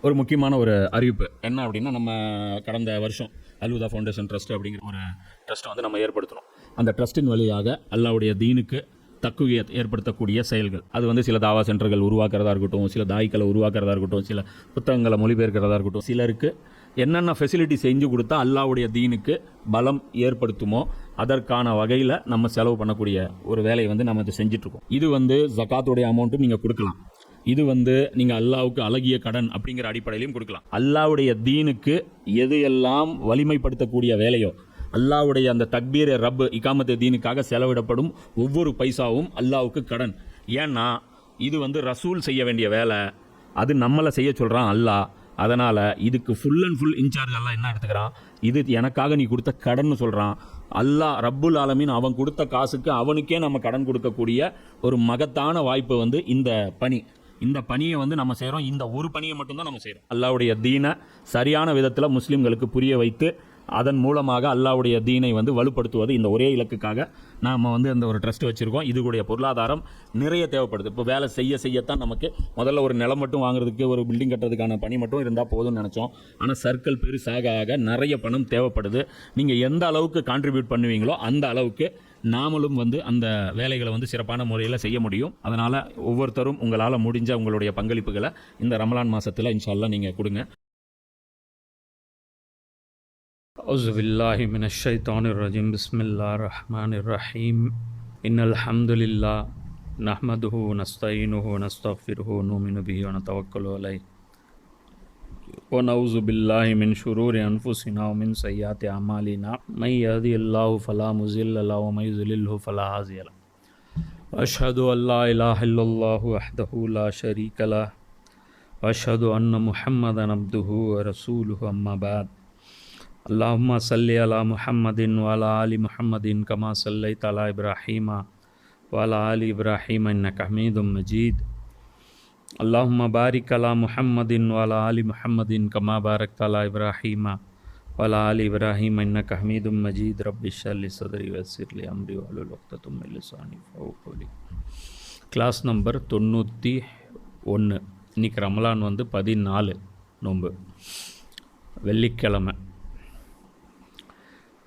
ஒரு முக்கியமான ஒரு அறிவிப்பு என்ன அப்படின்னா, நம்ம கடந்த வருஷம் அல்ஹுதா ஃபவுண்டேஷன் ட்ரஸ்ட் அப்படிங்கிற ஒரு ட்ரஸ்ட்டை வந்து நம்ம ஏற்படுத்தணும். அந்த ட்ரஸ்ட்டின் வழியாக அல்லாஹ்வுடைய தீனுக்கு தக்குவியத் ஏற்படுத்தக்கூடிய செயல்கள், அது வந்து சில தாவா சென்டர்கள் உருவாக்குறதா இருக்கட்டும், சில தாய்க்களை உருவாக்குறதா இருக்கட்டும், சில புத்தகங்களை மொழிபெயர்க்கிறதா இருக்கட்டும், சிலருக்கு என்னென்ன ஃபெசிலிட்டி செஞ்சு கொடுத்தா அல்லாஹ்வுடைய தீனுக்கு பலம் ஏற்படுத்துமோ அதற்கான வகையில் நம்ம செலவு பண்ணக்கூடிய ஒரு வேலையை வந்து நம்ம இதை செஞ்சிட்ருக்கோம். இது வந்து ஜகாத்துடைய அமௌண்ட்டும் நீங்கள் கொடுக்கலாம். இது வந்து நீங்கள் அல்லாஹ்வுக்கு அழகிய கடன் அப்படிங்கிற அடிப்படையிலையும் கொடுக்கலாம். அல்லாஹ்வுடைய தீனுக்கு எது எல்லாம் வலிமைப்படுத்தக்கூடிய வேலையோ, அல்லாஹ்வுடைய அந்த தக்பீர் ரப் இகாமத்து தீனுக்காக செலவிடப்படும் ஒவ்வொரு பைசாவும் அல்லாஹ்வுக்கு கடன். ஏன்னா இது வந்து ரசூல் செய்ய வேண்டிய வேலை, அது நம்மளை செய்ய சொல்கிறான் அல்லாஹ். அதனால் இதுக்கு ஃபுல் அண்ட் ஃபுல் இன்சார்ஜ் அல்லாஹ் என்ன எடுத்துக்கிறான், இது எனக்காக நீ கொடுத்த கடன் சொல்கிறான். அல்லாஹ் ரப்புல் ஆலமீன் அவன் கொடுத்த காசுக்கு அவனுக்கே நம்ம கடன் கொடுக்கக்கூடிய ஒரு மகத்தான வாய்ப்பு வந்து இந்த பணி. இந்த பணியை வந்து நம்ம செய்கிறோம். இந்த ஒரு பணியை மட்டும்தான் நம்ம செய்கிறோம். அல்லாஹ்வுடைய தீனை சரியான விதத்தில் முஸ்லீம்களுக்கு புரிய வைத்து அதன் மூலமாக அல்லாஹ்வுடைய தீனை வந்து வலுப்படுத்துவது, இந்த ஒரே இலக்குக்காக நாம் வந்து அந்த ஒரு ட்ரஸ்ட் வச்சுருக்கோம். இதுடைய பொருளாதாரம் நிறைய தேவைப்படுது. இப்போ வேலை செய்யத்தான் நமக்கு முதல்ல ஒரு நிலம் மட்டும் வாங்குறதுக்கு, ஒரு பில்டிங் கட்டுறதுக்கான பணி மட்டும் இருந்தால் போதும்னு நினச்சோம். ஆனால் சர்க்கிள் பெருசாக ஆக நிறைய பணம் தேவைப்படுது. நீங்கள் எந்த அளவுக்கு கான்ட்ரிபியூட் பண்ணுவீங்களோ அந்த அளவுக்கு நாமளும் வந்து அந்த வேலைகளை வந்து சிறப்பான முறையில் செய்ய முடியும். அதனால் ஒவ்வொருத்தரும் உங்களால் முடிஞ்ச உங்களுடைய பங்களிப்புகளை இந்த ரமலான் மாதத்தில் இன்ஷா அல்லாஹ் நீங்கள் கொடுங்க. أعوذ بالله من الشيطان الرجيم بسم الله الرحمن الرحيم إن الحمد لله نحمده ونستعينه ونستغفره ونؤمن به ونتوكل عليه ونعوذ بالله من شرور أنفسنا ومن سيئات أعمالنا من يهده الله فلا مضل له ومن يضلل فلا هادي له وأشهد أن لا إله إلا الله وحده لا شريك له وأشهد أن محمدا عبده ورسوله أما بعد اللهم صل على محمد وعلى آل محمد كما صليت على إبراهيم وعلى آل إبراهيم إنك حميد مجيد اللهم بارك على محمد وعلى آل محمد كما باركت على إبراهيم وعلى آل إبراهيم إنك حميد مجيد رب اشرح لي صدري ويسر لي أمري واحلل عقدة من لساني يفقهوا قولي. Class number 91. இன்னைக்கு ரமலான் வந்து 14 நோன்பு, வெள்ளிக்கிழமை.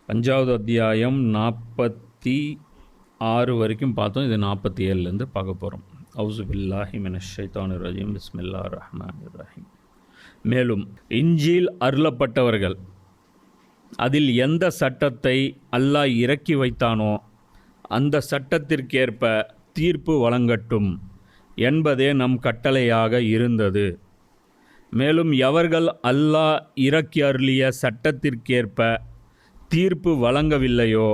5வது அத்தியாயம் 46 வரைக்கும் பார்த்தோம். இது 47லேருந்து பார்க்க போகிறோம். அவுசு பில்லாஹி மினஷ் ஷைத்தானிர் ரஜீம் பிஸ்மில்லாஹிர் ரஹ்மானிர் ரஹீம். மேலும் இன்ஜீல் அருளப்பட்டவர்கள் அதில் எந்த சட்டத்தை அல்லாஹ் இறக்கி வைத்தானோ அந்த சட்டத்திற்கேற்ப தீர்ப்பு வழங்கட்டும் என்பதே நம் கட்டளையாக இருந்தது. மேலும் எவர்கள் அல்லாஹ் இறக்கி அருளிய சட்டத்திற்கேற்ப தீர்ப்பு வழங்கவில்லையோ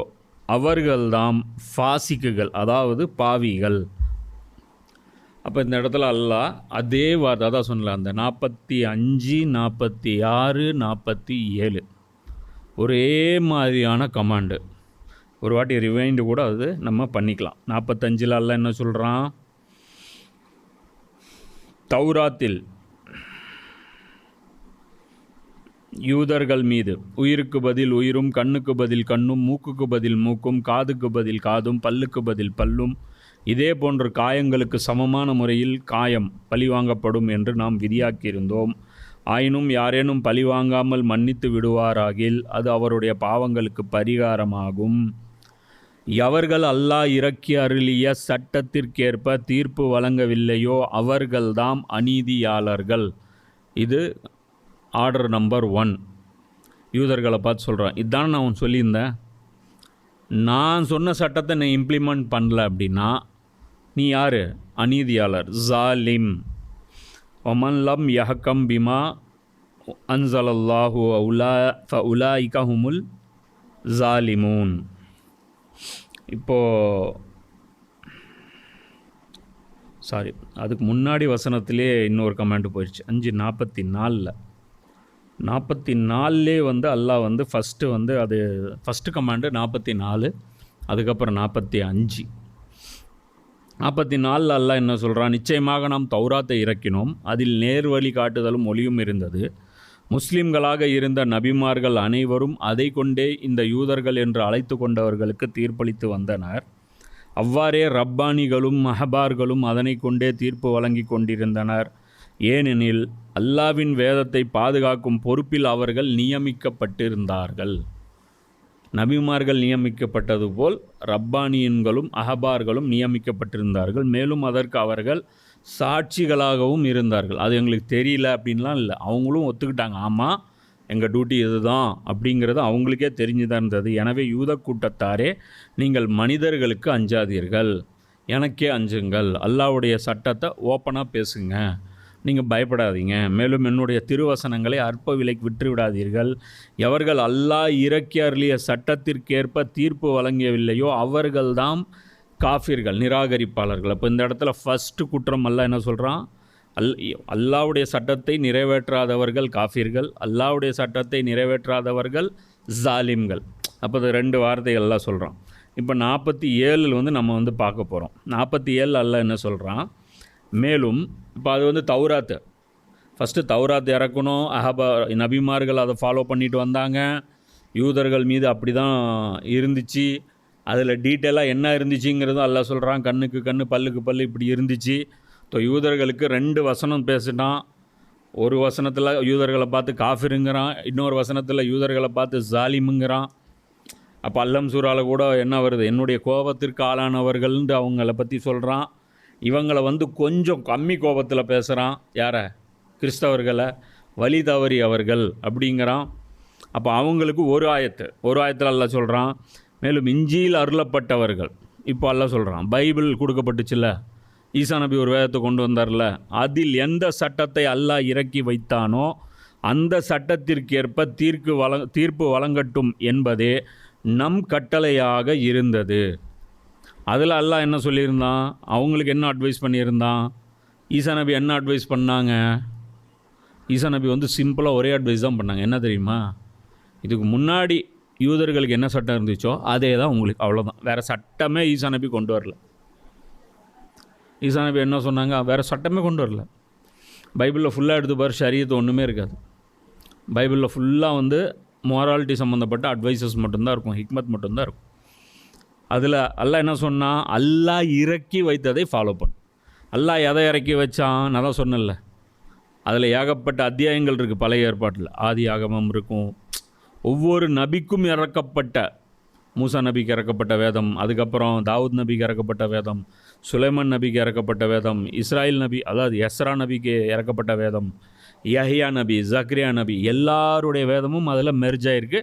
அவர்கள்தாம் ஃபாசிக்குகள், அதாவது பாவிகள். அப்போ இந்த இடத்துல அல்லாஹ் அதே வார்த்தை தான் சொல்லலாம். அந்த 45, 46, 47 ஒரே மாதிரியான கமாண்டு. ஒரு வாட்டி ரிவைண்டு கூட அது நம்ம பண்ணிக்கலாம். 45 அல்லாஹ் என்ன சொல்கிறான், தௌராத்தில் யூதர்கள் மீது உயிருக்கு பதில் உயிரும், கண்ணுக்கு பதில் கண்ணும், மூக்குக்கு பதில் மூக்கும், காதுக்கு பதில் காதும், பல்லுக்கு பதில் பல்லும், இதே போன்ற காயங்களுக்கு சமமான முறையில் காயம் பழிவாங்கப்படும் என்று நாம் விதியாக்கியிருந்தோம். ஆயினும் யாரேனும் பழிவாங்காமல் மன்னித்து விடுவாராகில் அது அவருடைய பாவங்களுக்கு பரிகாரமாகும். எவர்கள் அல்லாஹ் இறக்கி அருளிய சட்டத்திற்கேற்ப தீர்ப்பு வழங்கவில்லையோ அவர்கள்தாம் அநீதியாளர்கள். இது ஆர்டர் நம்பர் 1. யூதர்களை பார்த்து சொல்கிறான், இதுதான் நான் சொல்லியிருந்தேன், நான் சொன்ன சட்டத்தை நீ இம்ப்ளிமெண்ட் பண்ணல அப்படின்னா நீ யார், அநீதியாளர், ஜாலிம். ஒமன் லம் யஹக்கம் பிமா அன்சலல்லாஹு உலாயிக ஹுமுல் ஜாலிமூன். அதுக்கு முன்னாடி வசனத்திலே இன்னொரு கமெண்ட் போயிடுச்சு. 5:44 44 வந்து அல்லாஹ் வந்து ஃபஸ்ட்டு வந்து அது ஃபஸ்ட்டு கமாண்டு 44, அதுக்கப்புறம் 45. 44 அல்லாஹ் என்ன சொல்கிறான், நிச்சயமாக நாம் தௌராத்தை இறக்கினோம், அதில் நேர்வழி காட்டுதலும் ஒளியும் இருந்தது. முஸ்லிம்களாக இருந்த நபிமார்கள் அனைவரும் அதை கொண்டே இந்த யூதர்கள் என்று அழைத்து கொண்டவர்களுக்கு தீர்ப்பளித்து வந்தனர். அவ்வாறே ரப்பானிகளும் மஹபார்களும் அதனை கொண்டே தீர்ப்பு வழங்கி கொண்டிருந்தனர். ஏனெனில் அல்லாவின் வேதத்தை பாதுகாக்கும் பொறுப்பில் அவர்கள் நியமிக்கப்பட்டிருந்தார்கள். நபிமார்கள் நியமிக்கப்பட்டது போல் ரப்பானியன்களும் அஹபார்களும் நியமிக்கப்பட்டிருந்தார்கள். மேலும் அதற்கு அவர்கள் சாட்சிகளாகவும் இருந்தார்கள். அது எங்களுக்கு தெரியல அப்படின்லாம் இல்லை, அவங்களும் ஒத்துக்கிட்டாங்க. ஆமாம், எங்கள் டியூட்டி இதுதான் அப்படிங்கிறது அவங்களுக்கே தெரிஞ்சுதான் இருந்தது. எனவே யூத கூட்டத்தாரே, நீங்கள் மனிதர்களுக்கு அஞ்சாதீர்கள், எனக்கே அஞ்சுங்கள். அல்லாஹ்வுடைய சட்டத்தை ஓப்பனாக பேசுங்க, நீங்கள் பயப்படாதீங்க. மேலும் என்னுடைய திருவசனங்களை அற்ப விலைக்கு விற்று விடாதீர்கள். எவர்கள் அல்லாஹ் இறக்கி அருளிய சட்டத்திற்கேற்ப தீர்ப்பு வழங்கவில்லையோ அவர்கள்தான் காஃபிர்கள், நிராகரிப்பாளர்கள். அப்போ இந்த இடத்துல ஃபஸ்ட்டு குற்றம் அல்லாஹ் என்ன சொல்கிறான்? அல்லாஹ்வுடைய சட்டத்தை நிறைவேற்றாதவர்கள் காஃபிர்கள், அல்லாஹ்வுடைய சட்டத்தை நிறைவேற்றாதவர்கள் ஜாலிம்கள். அப்போ அது 2 வார்த்தைகள் எல்லாம் சொல்கிறான். இப்போ 47 நம்ம பார்க்க போகிறோம். 47 அல்லாஹ் என்ன சொல்கிறான்? மேலும் இப்போ அது தௌராத்து, ஃபஸ்ட்டு தௌராத் இறக்கணும். நபிமார்கள் அதை ஃபாலோ பண்ணிட்டு வந்தாங்க. யூதர்கள் மீது அப்படி தான் இருந்துச்சு. அதில் டீட்டெயிலாக என்ன இருந்துச்சுங்கிறது அல்லாஹ் சொல்கிறான். கண்ணுக்கு கண்ணு, பல்லுக்கு பல்லு இப்படி இருந்துச்சு. யூதர்களுக்கு 2 வசனம் பேசிட்டான். ஒரு வசனத்தில் யூதர்களை பார்த்து காஃபிருங்கிறான், இன்னொரு வசனத்தில் யூதர்களை பார்த்து ஜாலிமுங்கிறான். அப்போ அல்லம் சூறாவில் கூட என்ன வருது? என்னுடைய கோபத்திற்கு ஆளானவர்கள்னு அவங்கள பற்றி சொல்கிறான். இவங்களை கொஞ்சம் கம்மி கோபத்தில் பேசுகிறான். யாரை? கிறிஸ்தவர்களை, வழி தவறி அவர்கள் அப்படிங்கிறான். அப்போ அவங்களுக்கு ஒரு ஆயத்தில் அல்லாஹ் சொல்கிறான். மேலும் இஞ்சியில் அருளப்பட்டவர்கள், இப்போ அல்லாஹ் சொல்கிறான். பைபிள் கொடுக்கப்பட்டுச்சுல்ல, ஈசா நபி ஒரு வேதத்தை கொண்டு வந்தார்ல, அதில் எந்த சட்டத்தை அல்லாஹ் இறக்கி வைத்தானோ அந்த சட்டத்திற்கேற்ப தீர்ப்பு வழங்கட்டும் என்பதே நம் கட்டளையாக இருந்தது. அதில் அல்லாஹ் என்ன சொல்லியிருந்தான்? அவங்களுக்கு என்ன அட்வைஸ் பண்ணியிருந்தான்? ஈசா நபி என்ன அட்வைஸ் பண்ணாங்க? ஈசா நபி சிம்பிளாக ஒரே அட்வைஸ் தான் பண்ணாங்க. என்ன தெரியுமா? இதுக்கு முன்னாடி யூதர்களுக்கு என்ன சட்டம் இருந்துச்சோ அதே தான் உங்களுக்கு, அவ்வளோதான். வேறு சட்டமே ஈசா நபி கொண்டு வரல. ஈசா நபி என்ன சொன்னாங்க? வேறு சட்டமே கொண்டு வரல. பைபிளில் ஃபுல்லாக எடுத்து பாரு, ஷரியத்து ஒன்றுமே இருக்காது. பைபிளில் ஃபுல்லாக மொராலிட்டி சம்மந்தப்பட்ட அட்வைசஸ் மட்டும்தான் இருக்கும், ஹிக்மத் மட்டும்தான் இருக்கும். அதில் அல்லாஹ் என்ன சொன்னான்? அல்லாஹ் இறக்கி வைத்ததை ஃபாலோ பண்ணு. அல்லாஹ் எதை இறக்கி வச்சான்? நான் தான் சொன்னேன்ல, அதில் ஏகப்பட்ட அத்தியாயங்கள் இருக்குது. பழைய ஏற்பாட்டில் ஆதி ஆகமம் இருக்கும். ஒவ்வொரு நபிக்கும் இறக்கப்பட்ட, மூசா நபிக்கு இறக்கப்பட்ட வேதம், அதுக்கப்புறம் தாவூத் நபிக்கு இறக்கப்பட்ட வேதம், சுலைமான் நபிக்கு இறக்கப்பட்ட வேதம், இஸ்ராயில் நபி, அதாவது எஸ்ரா நபிக்கு இறக்கப்பட்ட வேதம், யஹ்யா நபி, ஜக்ரியா நபி, எல்லாருடைய வேதமும் அதில் மெர்ஜ் ஆகிருக்கு.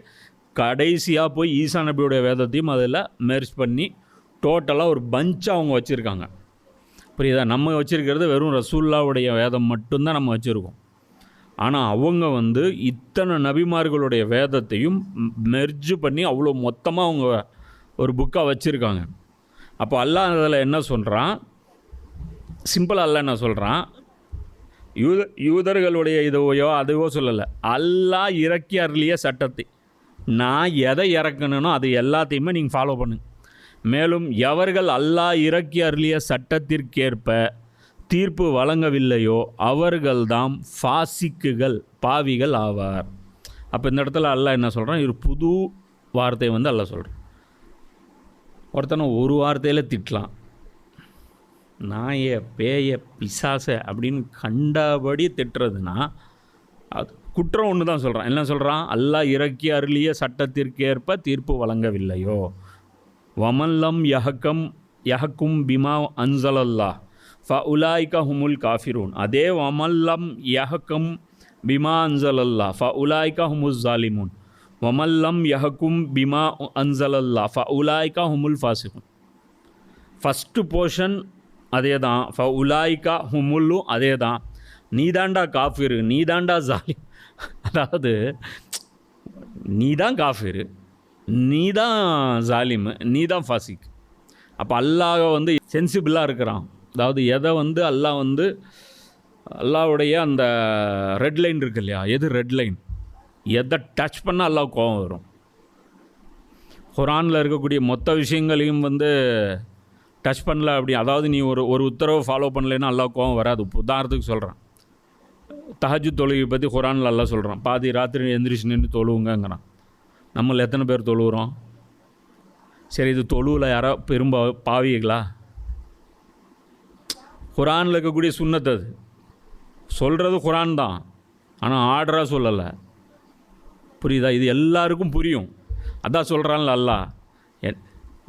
கடைசியாக போய் ஈசா நபியுடைய வேதத்தையும் அதில் மெர்ஜ் பண்ணி டோட்டலாக ஒரு பஞ்சாக அவங்க வச்சுருக்காங்க. புரியுதா? நம்ம வச்சுருக்கிறது வெறும் ரசூல்லாவுடைய வேதம் மட்டும்தான் நம்ம வச்சுருக்கோம். ஆனால் அவங்க இத்தனை நபிமார்களுடைய வேதத்தையும் மெர்ஜ் பண்ணி அவ்வளோ மொத்தமாக அவங்க ஒரு புக்காக வச்சுருக்காங்க. அப்போ அல்லாஹ் அதில் என்ன சொல்கிறான்? சிம்பிளாக அல்லாஹ் என்ன சொல்கிறான்? யூதர்களுடைய இதுவையோ அதுவோ சொல்லலை. அல்லாஹ் இறக்கி அருளிய சட்டத்தை, நான் எதை இறக்கணுனோ அது எல்லாத்தையுமே நீங்கள் ஃபாலோ பண்ணுங்க. மேலும் எவர்கள் அல்லாஹ் இறக்கி அருளிய சட்டத்திற்கேற்ப தீர்ப்பு வழங்கவில்லையோ அவர்கள்தாம் ஃபாசிக்குகள், பாவிகள் ஆவார். அப்போ இந்த இடத்துல அல்லாஹ் என்ன சொல்கிறான்? ஒரு புது வார்த்தையை அல்லாஹ் சொல்கிறான். ஒருத்தனை ஒரு வார்த்தையில் திட்டலாம், நாய பேய பிசாச அப்படின்னு கண்டபடி திட்டுறதுன்னா அது குற்றம். ஒன்று தான் சொல்கிறான். என்ன சொல்கிறான்? அல்லாஹ் இறக்கி அருளிய சட்டத்திற்கேற்ப தீர்ப்பு வழங்கவில்லையோ, வமல்லம் யஹக்கும் பிமா அன்சலல்லாஹ் ஃபஉலாயிக ஹுமுல் காஃபிரூன். அதே வமல்லம் யஹக்கும் பிமா அன்சலல்லாஹ் ஃபஉலாயிக ஹுமுல் ஜாலிமூன், வமல்லம் யஹக்கும் பிமா அன்சலல்லாஹ் ஃபஉலாயிக ஹுமுல் ஃபாசிகூன். ஃபஸ்ட்டு போர்ஷன் அதே தான், ஃபஉலாயிகா ஹுமுல்லும் அதே தான். நீதாண்டா காஃபிரு, நீதாண்டா ஜாலிம். அதாவது நீ தான் காஃபிரு, நீ தான் ஜாலிம், நீ தான் ஃபாசிக். அப்போ அல்லாஹ் சென்சிபிளாக இருக்கிறான். அதாவது எதை அல்லாஹ் அல்லாஹ்வுடைய அந்த ரெட் லைன் இருக்கு இல்லையா? எது ரெட் லைன்? எதை டச் பண்ணால் அல்லாஹ் கோபம் வரும். குரானில் இருக்கக்கூடிய மொத்த விஷயங்களையும் டச் பண்ணல அப்படி, அதாவது நீ ஒரு உத்தரவை ஃபாலோ பண்ணலைன்னா அல்லாஹ் கோபம் வராது. உதாரணத்துக்கு சொல்கிறேன், தஹஜ்ஜுத் தொழுகை பற்றி குரானில் அல்லாஹ் சொல்கிறான், பாதி ராத்திரி எந்திரிச்சு நின்று தொழுவுங்கிறான். நம்மள எத்தனை பேர் தொழுகிறோம்? சரி, இது தொழுவில் யாரோ பாவிகளா? குரானில் இருக்கக்கூடிய சுன்னத், அது சொல்கிறது குரான் தான், ஆனால் ஆர்டராக சொல்லலை. புரியுதா? இது எல்லாருக்கும் புரியும். அதான் சொல்கிறான்ல அல்லாஹ்,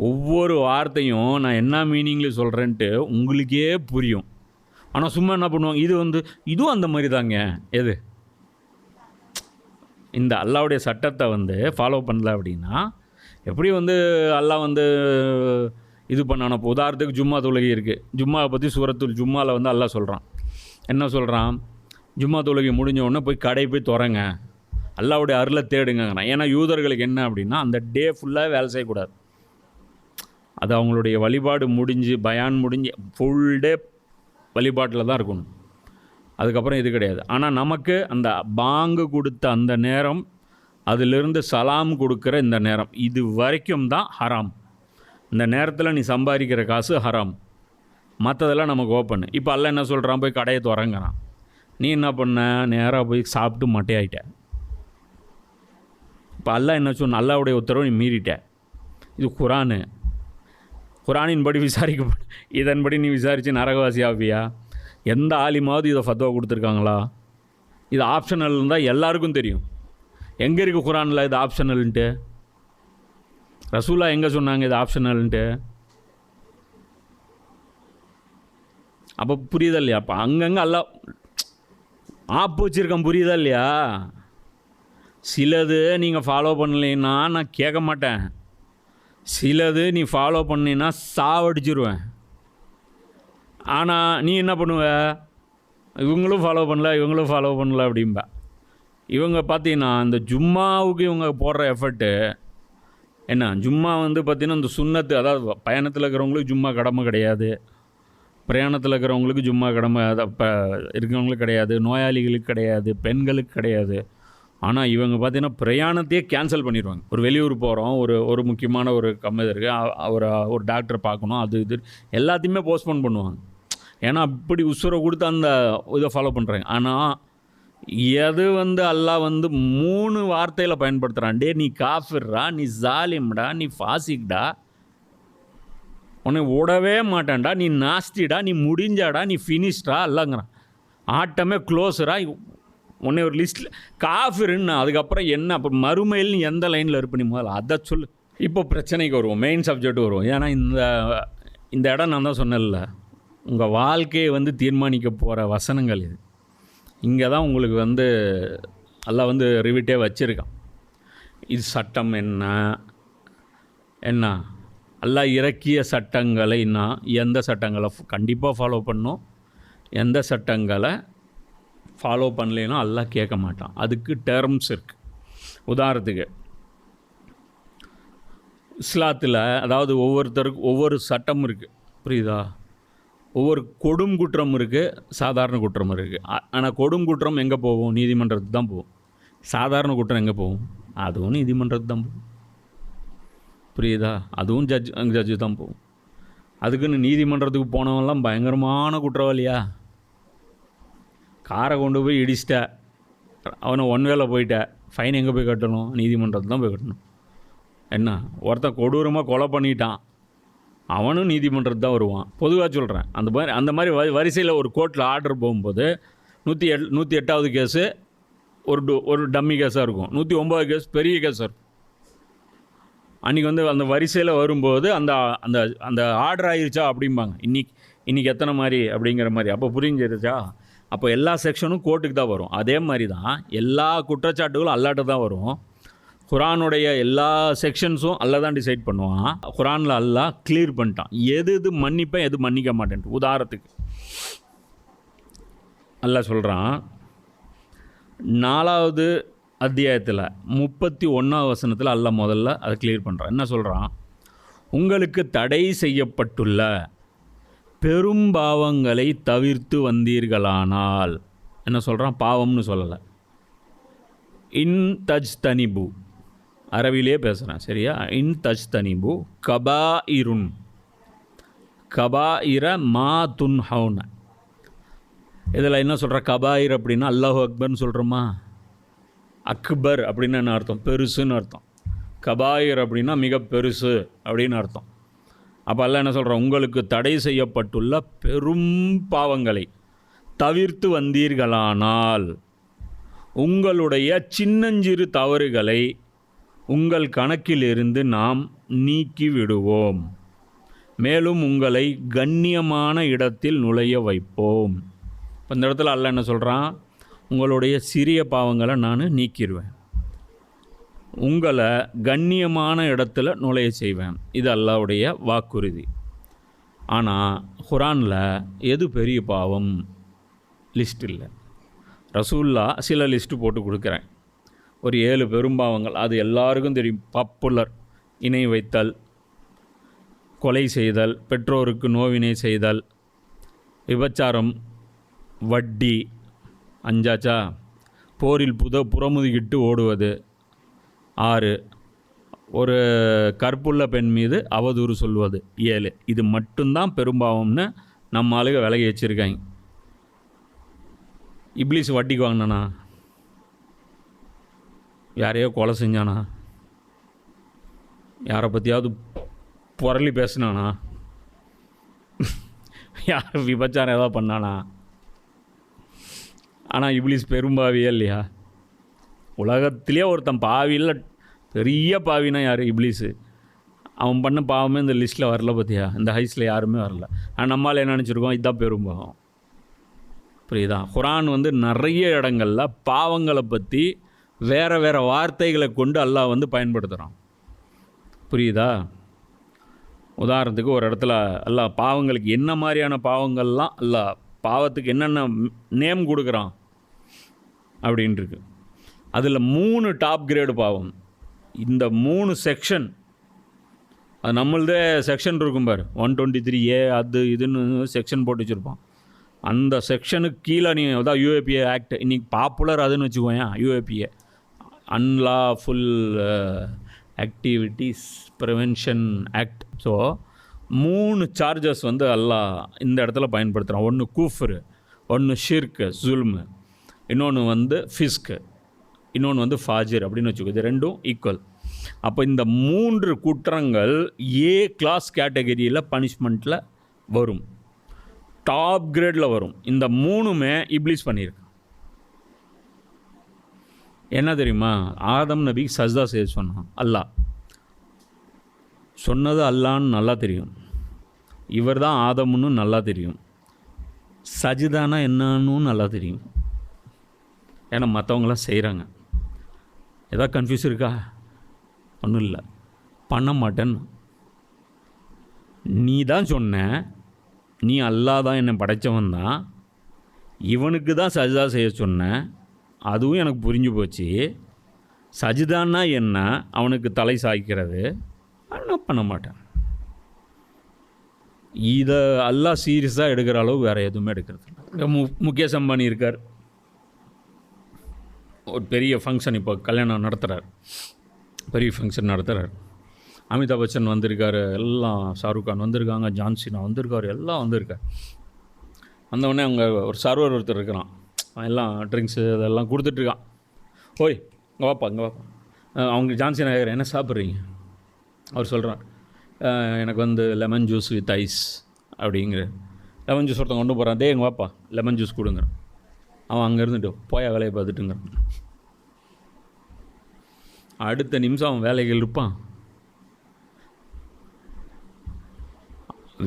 ஒவ்வொரு வார்த்தையும் நான் என்ன மீனிங்கில் சொல்கிறேன்ட்டு உங்களுக்கே புரியும். ஆனால் சும்மா என்ன பண்ணுவாங்க, இதுவும் அந்த மாதிரி தாங்க. எது இந்த அல்லாவுடைய சட்டத்தை ஃபாலோ பண்ணல அப்படின்னா எப்படி அல்லாஹ் இது பண்ணான. இப்போ உதாரணத்துக்கு ஜும்மா தொழுகை இருக்குது. ஜும்மாவை பற்றி சூரத்துல் ஜும்மாவில் அல்லாஹ் சொல்கிறான். என்ன சொல்கிறான்? ஜும்மா தொழுகை முடிஞ்ச உடனே போய் கடை போய் திறங்க, அல்லாவுடைய அருளை தேடுங்கிறான். ஏன்னா யூதர்களுக்கு என்ன அப்படின்னா அந்த டே ஃபுல்லாக வேலை செய்யக்கூடாது. அது அவங்களுடைய வழிபாடு முடிஞ்சு பயான் முடிஞ்சு ஃபுல் டே வழிபாட்டில் தான் இருக்கணும். அதுக்கப்புறம் இது கிடையாது. ஆனால் நமக்கு அந்த பாங்கு கொடுத்த அந்த நேரம், அதிலிருந்து சலாம் கொடுக்குற இந்த நேரம், இது வரைக்கும் தான் ஹராம். இந்த நேரத்தில் நீ சம்பாதிக்கிற காசு ஹராம், மற்றதெல்லாம் நமக்கு ஓப்பன். இப்போ அல்லாஹ் என்ன சொல்கிறான்? போய் கடையை திறங்குறான். நீ என்ன பண்ண? நேராக போய் சாப்பிட்டு மட்டையாயிட்ட. இப்போ அல்லாஹ் என்ன சொன்ன? அல்லாவுடைய உத்தரவை நீ மீறிட்ட. இது குரானின் படி இதன்படி நீ விசாரித்து நரகவாசி ஆவியா? எந்த ஆலிமாவது இதை ஃபத்வா கொடுத்துருக்காங்களா? இது ஆப்ஷனல் இருந்தால் எல்லாருக்கும் தெரியும். எங்கே இருக்குது குரானில் இது ஆப்ஷனல்ன்ட்டு? ரசூலா எங்கே சொன்னாங்க இது ஆப்ஷனல்ன்ட்டு? அப்போ புரியுதா இல்லையா? அப்போ அங்கங்கே எல்லாம் ஆப்பு வச்சுருக்கேன், புரியுதா இல்லையா? சிலது நீங்கள் ஃபாலோ பண்ணலைன்னா நான் கேட்க மாட்டேன், சிலது நீ ஃபாலோ பண்ணினா சாவடிச்சிருவேன். ஆனால் நீ என்ன பண்ணுவ? இவங்களும் ஃபாலோ பண்ணல அப்படின்பா. இவங்க பார்த்தீங்கன்னா இந்த ஜும்மாவுக்கு இவங்க போடுற எஃபர்ட்டு என்ன? ஜும்மா பார்த்திங்கன்னா இந்த சுன்னத்து, அதாவது பயணத்தில் இருக்கிறவங்களுக்கு ஜும்மா கடமை கிடையாது, பிரயாணத்தில் இருக்கிறவங்களுக்கு ஜும்மா கடமை இப்போ இருக்கிறவங்களுக்கு கிடையாது, நோயாளிகளுக்கு கிடையாது, பெண்களுக்கு கிடையாது. ஆனால் இவங்க பார்த்தீங்கன்னா பிரயாணத்தையே கேன்சல் பண்ணிடுவாங்க. ஒரு வெளியூர் போகிறோம், ஒரு முக்கியமான ஒரு கம்மி இருக்குது, ஒரு டாக்டரை பார்க்கணும், அது இது எல்லாத்தையுமே போஸ்ட்போன் பண்ணுவாங்க. ஏன்னா அப்படி உசுரை கொடுத்து அந்த இதை ஃபாலோ பண்ணுறாங்க. ஆனால் எது அல்லாஹ் 3 வார்த்தையில் பயன்படுத்துகிறான். டே நீ காஃபிர்ரா, நீ ஜாலிம்டா, நீ ஃபாசிக்டா, உன்னை விடவே மாட்டேன்டா, நீ நாஸ்திடா, நீ முடிஞ்சாடா, நீ ஃபினிஷ்டா அல்லங்கிறான். ஆட்டமே க்ளோஸரா, உன்னை ஒரு லிஸ்ட்டில் காஃபிருன்னு. அதுக்கப்புறம் என்ன? அப்போ மறுமையில் நீ எந்த லைனில் இருப்ப? நீ முதல்ல அதை சொல்லு. இப்போ பிரச்சனைக்கு வருவோம், மெயின் சப்ஜெக்ட் வருவோம். ஏன்னா இந்த இடம் நான் தான் சொன்னேன்ல, உங்கள் வாழ்க்கையை தீர்மானிக்க போகிற வசனங்கள் இது. இங்கே தான் உங்களுக்கு எல்லாம் ரிவிட்டே வச்சுருக்கான். இது சட்டம் என்ன அல்லாஹ் இறக்கிய சட்டங்களை நான் எந்த சட்டங்களை கண்டிப்பாக ஃபாலோ பண்ணணும், எந்த சட்டங்களை ஃபாலோ பண்ணலைன்னா அல்லாஹ் கேட்க மாட்டான். அதுக்கு டேர்ம்ஸ் இருக்குது. உதாரணத்துக்கு இஸ்லாத்தில் அதாவது ஒவ்வொருத்தருக்கும் ஒவ்வொரு சட்டம் இருக்குது, புரியுதா? ஒவ்வொரு கொடும் குற்றம் இருக்குது, சாதாரண குற்றம் இருக்குது. ஆனால் கொடும் குற்றம் எங்கே போகும்? நீதிமன்றத்துக்கு தான் போகும். சாதாரண குற்றம் எங்கே போகும்? அதுவும் நீதிமன்றத்துக்கு தான் போகும், புரியுதா? அதுவும் ஜட்ஜு தான் போகும். அதுக்குன்னு நீதிமன்றத்துக்கு போனவங்களாம் பயங்கரமான குற்றவாளியா? காரை கொண்டு போய் இடிச்சிட்ட, அவனை ஒன் வேலை போயிட்ட, ஃபைன் எங்கே போய் கட்டணும்? நீதிமன்றத்துக்கு தான் போய் கட்டணும். என்ன? ஒருத்தன் கொடூரமாக கொலை பண்ணிட்டான், அவனும் நீதிமன்றத்து தான் வருவான். பொதுவாக சொல்கிறேன். அந்த மாதிரி வரிசையில் ஒரு கோர்ட்டில் ஆர்டர் போகும்போது 108வது கேஸு ஒரு டம்மி கேஸாக இருக்கும், 109 கேஸ் பெரிய கேஸாக இருக்கும். அன்றைக்கி அந்த வரிசையில் வரும்போது அந்த அந்த அந்த ஆர்டர் ஆகிருச்சா அப்படிம்பாங்க. இன்றைக்கி எத்தனை மாதிரி அப்படிங்கிற மாதிரி. அப்போ புரிஞ்சிருச்சா? அப்போ எல்லா செக்ஷனும் கோர்ட்டுக்கு தான் வரும். அதே மாதிரி தான் எல்லா குற்றச்சாட்டுகளும் அல்லாட்ட தான் வரும். குரானுடைய எல்லா செக்ஷன்ஸும் அல்லாஹ் தான் டிசைட் பண்ணுவான். குரானில் அல்லாஹ் கிளியர் பண்ணிட்டான் எது மன்னிப்பேன், எது மன்னிக்க மாட்டேன்ட்டு. உதாரணத்துக்கு அல்லாஹ் சொல்கிறான், 4வது அத்தியாயத்தில் 31வது வசனத்தில் அல்லாஹ் முதல்ல அதை கிளியர் பண்ணுறான். என்ன சொல்கிறான்? உங்களுக்கு தடை செய்யப்பட்டுள்ள பெரும் பாவங்களை தவிர்த்து வந்தீர்களானால், என்ன சொல்கிறான்? பாவம்னு சொல்லலை, இன் தஜ் தனிபு, அரபிலே பேசுகிறேன், சரியா? இன் தஜ் தனிபு கபாஇருன், கபாயிர மா துன் ஹவுன. இதில் என்ன சொல்கிற? கபாயிர் அப்படின்னா அல்லாஹு அக்பர்னு சொல்கிறோமா? அக்பர் அப்படின்னு என்ன அர்த்தம்? பெருசுன்னு அர்த்தம். கபாயிர் அப்படின்னா மிக பெருசு அப்படின்னு அர்த்தம். அப்போ எல்லாம் என்ன சொல்கிறோம்? உங்களுக்கு தடை செய்யப்பட்டுள்ள பெரும் பாவங்களை தவிர்த்து வந்தீர்களானால் உங்களுடைய சின்னஞ்சிறு தவறுகளை உங்கள் கணக்கிலிருந்து நாம் நீக்கி விடுவோம், மேலும் உங்களை கண்ணியமான இடத்தில் நுழைய வைப்போம். இப்போ இந்த இடத்துல அல்லாஹ் என்ன சொல்கிறான்? உங்களுடைய சிறிய பாவங்களை நான் நீக்கிடுவேன், உங்களை கண்ணியமான இடத்துல நுழைய செய்வேன். இது அல்லாஹ்வுடைய வாக்குறுதி. ஆனால் குர்ஆனில் எது பெரிய பாவம் லிஸ்ட் இல்லை. ரசூல்லா சில லிஸ்ட்டு போட்டு கொடுக்குறேன். ஒரு 7 பெரும்பாவங்கள், அது எல்லாருக்கும் தெரியும். பாப்புலர்: இணை வைத்தல், கொலை செய்தல், பெற்றோருக்கு நோவினை செய்தல், விபச்சாரம், வட்டி, 5ஆச்சா, போரில் புறமுதுகிட்டு ஓடுவது, 6, ஒரு கற்புள்ள பெண் மீது அவதூறு சொல்வது, 7. இது மட்டும்தான் பெரும்பாவம்னு நம்ம ஆளுக விலகி வச்சுருக்காங்க. இப்லீஸ் வட்டிக்கு வாங்கினானா? யாரையோ கொலை செஞ்சானா? யாரை பற்றியாவது புரளி பேசினானா? யார் விபச்சாரம் ஏதாவது பண்ணானா? ஆனால் இப்லீஸ் பெரும்பாவியே இல்லையா? உலகத்திலே ஒருத்தன் பாவியில் பெரிய பாவினா யார்? இப்லீஸு. அவன் பண்ண பாவமே இந்த லிஸ்ட்டில் வரல. பார்த்தியா? இந்த ஹைஸில் யாருமே வரல. ஆனால் நம்மளால் என்ன நினச்சிருக்கோம்? இதுதான் பெரும்பாவம். புரியுதா? குர்ஆன் நிறைய இடங்களில் பாவங்களை பற்றி வேறு வேறு வார்த்தைகளை கொண்டு அல்லாஹ் பயன்படுத்துகிறான். புரியுதா? உதாரணத்துக்கு ஒரு இடத்துல அல்லாஹ் பாவங்களுக்கு என்ன மாதிரியான பாவங்கள்லாம், அல்லாஹ் பாவத்துக்கு என்னென்ன நேம் கொடுக்குறான் அப்படின்ட்டுருக்கு. அதில் 3 டாப் கிரேடு பாவம். இந்த 3 செக்ஷன், அது நம்மளதே செக்ஷன் இருக்கும் பாரு, 123A அது இதுன்னு செக்ஷன் போட்டு வச்சுருப்பான். அந்த செக்ஷனுக்கு கீழே நீ அதான் UAPA ஆக்ட், இன்றைக்கி பாப்புலர் அதுன்னு வச்சுக்கோங்க. UAPA unlawful activities prevention act. So 3 charges Allah இந்த இடத்துல பயன்படுத்துகிறான். ஒன்று கூஃப்ரு, ஒன்று ஷிர்க்கு ஜுல்மு, இன்னொன்று ஃபிஸ்க்கு, இன்னொன்று ஃபாஜிர் அப்படின்னு வச்சுக்கோ. இது ரெண்டும் ஈக்குவல். அப்போ இந்த 3 குற்றங்கள் A கிளாஸ் கேட்டகரியில் பனிஷ்மெண்ட்டில் வரும், டாப் கிரேடில் வரும். இந்த 3மே இப்லீஸ் பண்ணியிருக்கு. என்ன தெரியுமா? ஆதம் நபிக்கு சஜ்தா செய்ய சொன்னான் அல்லாஹ். சொன்னது அல்லான்னு நல்லா தெரியும், இவர் தான் ஆதம்னு நல்லா தெரியும், சஜிதானா என்னன்னு நல்லா தெரியும். ஏன்னா மற்றவங்களாம் செய்கிறாங்க. எதாவது கன்ஃபியூஸ் இருக்கா? ஒன்றும் இல்லை, பண்ண மாட்டேன்னு நீ தான் சொன்ன. நீ அல்லாஹ் தான் என்னை படைத்தவன் தான், இவனுக்கு தான் சஜிதா செய்ய சொன்னேன். அதுவும் எனக்கு புரிஞ்சு போச்சு. சஜிதான்னா என்ன? அவனுக்கு தலை சாய்க்கிறது. நான் பண்ண மாட்டேன். இதை அல்லாஹ் சீரியஸாக எடுக்கிற அளவு வேறு எதுவுமே எடுக்கிறது இல்லை. முகேஷ் அம்பானி இருக்கார், ஒரு பெரிய ஃபங்க்ஷன் இப்போ கல்யாணம் நடத்துகிறார், பெரிய ஃபங்க்ஷன் நடத்துகிறார். அமிதாப் பச்சன் வந்திருக்காரு, எல்லாம் ஷாருக் கான் வந்திருக்காங்க, ஜான்சினா வந்திருக்காரு, எல்லாம் வந்திருக்கார். வந்தவுடனே அவங்க ஒரு சர்வர் ஒருத்தர் இருக்கிறான், எல்லாம் ட்ரிங்க்ஸு அதெல்லாம் கொடுத்துட்ருக்கான். ஓய் இங்கே வாப்பா, இங்கே வாப்பா. அவங்க ஜான்சினா கேட்குறேன், என்ன சாப்பிட்றீங்க? அவர் சொல்கிறான், எனக்கு லெமன் ஜூஸ் வித் ஐஸ் அப்படிங்கிற. லெமன் ஜூஸ் ஒருத்தன் கொண்டு போகிறான், இங்கே வாப்பா லெமன் ஜூஸ் கொடுங்குறான். அவன் அங்கே இருந்துட்டு போயா வேலையை பார்த்துட்டுங்கிறான். அடுத்த நிமிஷம் அவன் வேலைகள் இருப்பான்.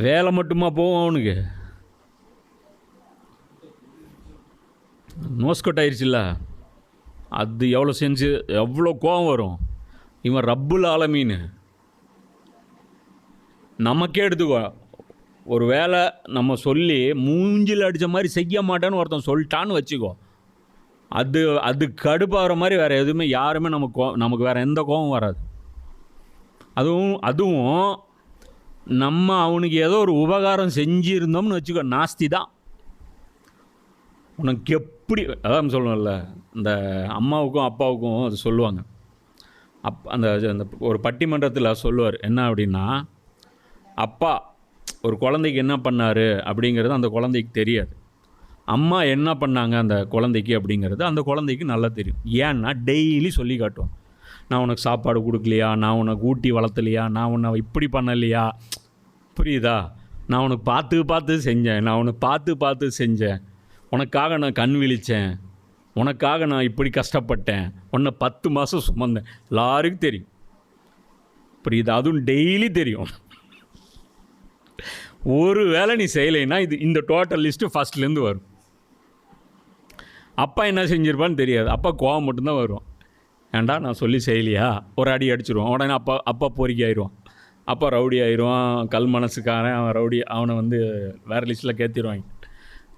வேலை மட்டுமா போவோம் அவனுக்கு? நோஸ்கட் ஆயிடுச்சுல்ல, அது எவ்வளோ செஞ்சு எவ்வளோ கோவம் வரும். இவன் ரப்புல் ஆலமீன். நமக்கே எடுத்துக்கோ, ஒரு வேலை நம்ம சொல்லி மூஞ்சில் அடித்த மாதிரி செய்ய மாட்டேன்னு ஒருத்தன் சொல்லிட்டான்னு வச்சுக்கோ, அது கடுப்பாகிற மாதிரி வேறு எதுவுமே யாருமே நமக்கு வேறு எந்த கோபம் வராது. அதுவும் நம்ம அவனுக்கு ஏதோ ஒரு உபகாரம் செஞ்சுருந்தோம்னு வச்சுக்கோ, நாஸ்தி தான். உனக்கு எப்படி அதான் சொல்லணும்ல, இந்த அம்மாவுக்கும் அப்பாவுக்கும் அது சொல்லுவாங்க. அந்த ஒரு பட்டிமன்றத்தில் சொல்லுவார், என்ன அப்படின்னா, அப்பா ஒரு குழந்தைக்கு என்ன பண்ணார் அப்படிங்கிறது அந்த குழந்தைக்கு தெரியாது, அம்மா என்ன பண்ணாங்க அந்த குழந்தைக்கு அப்படிங்கிறது அந்த குழந்தைக்கு நல்லா தெரியும். ஏன்னா டெய்லி சொல்லி காட்டுவோம், நான் உனக்கு சாப்பாடு கொடுக்கலையா, நான் உனக்கு ஊட்டி வளர்த்தலையா, நான் உன்னை இப்படி பண்ணலையா, புரியுதா, நான் உனக்கு பார்த்து செஞ்சேன், நான் உனக்கு பார்த்து செஞ்சேன், உனக்காக நான் கண் விழித்தேன், உனக்காக நான் இப்படி கஷ்டப்பட்டேன், உன்னை 10 மாதம் சுமந்தேன். எல்லாருக்கும் தெரியும். புரியுது? அதுவும் டெய்லி தெரியும். ஒரு வேளை நீ செய்யலைன்னா இந்த டோட்டல் லிஸ்ட்டு ஃபஸ்ட்லேருந்து வரும். அப்பா என்ன செஞ்சுருப்பான்னு தெரியாது. அப்பா கோவம் மட்டும்தான் வரும். ஏன்டா நான் சொல்லி செய்யலையா, ஒரு அடி அடிச்சிருவான். உடனே அப்பா பொறுக்கி ஆயிடுவான். அப்பா ரவுடி ஆயிடுவான், கல் மனசுக்காரன் அவன் ரவுடி. அவனை வந்து வேறு லிஸ்ட்டில் கேத்திடுவாங்க.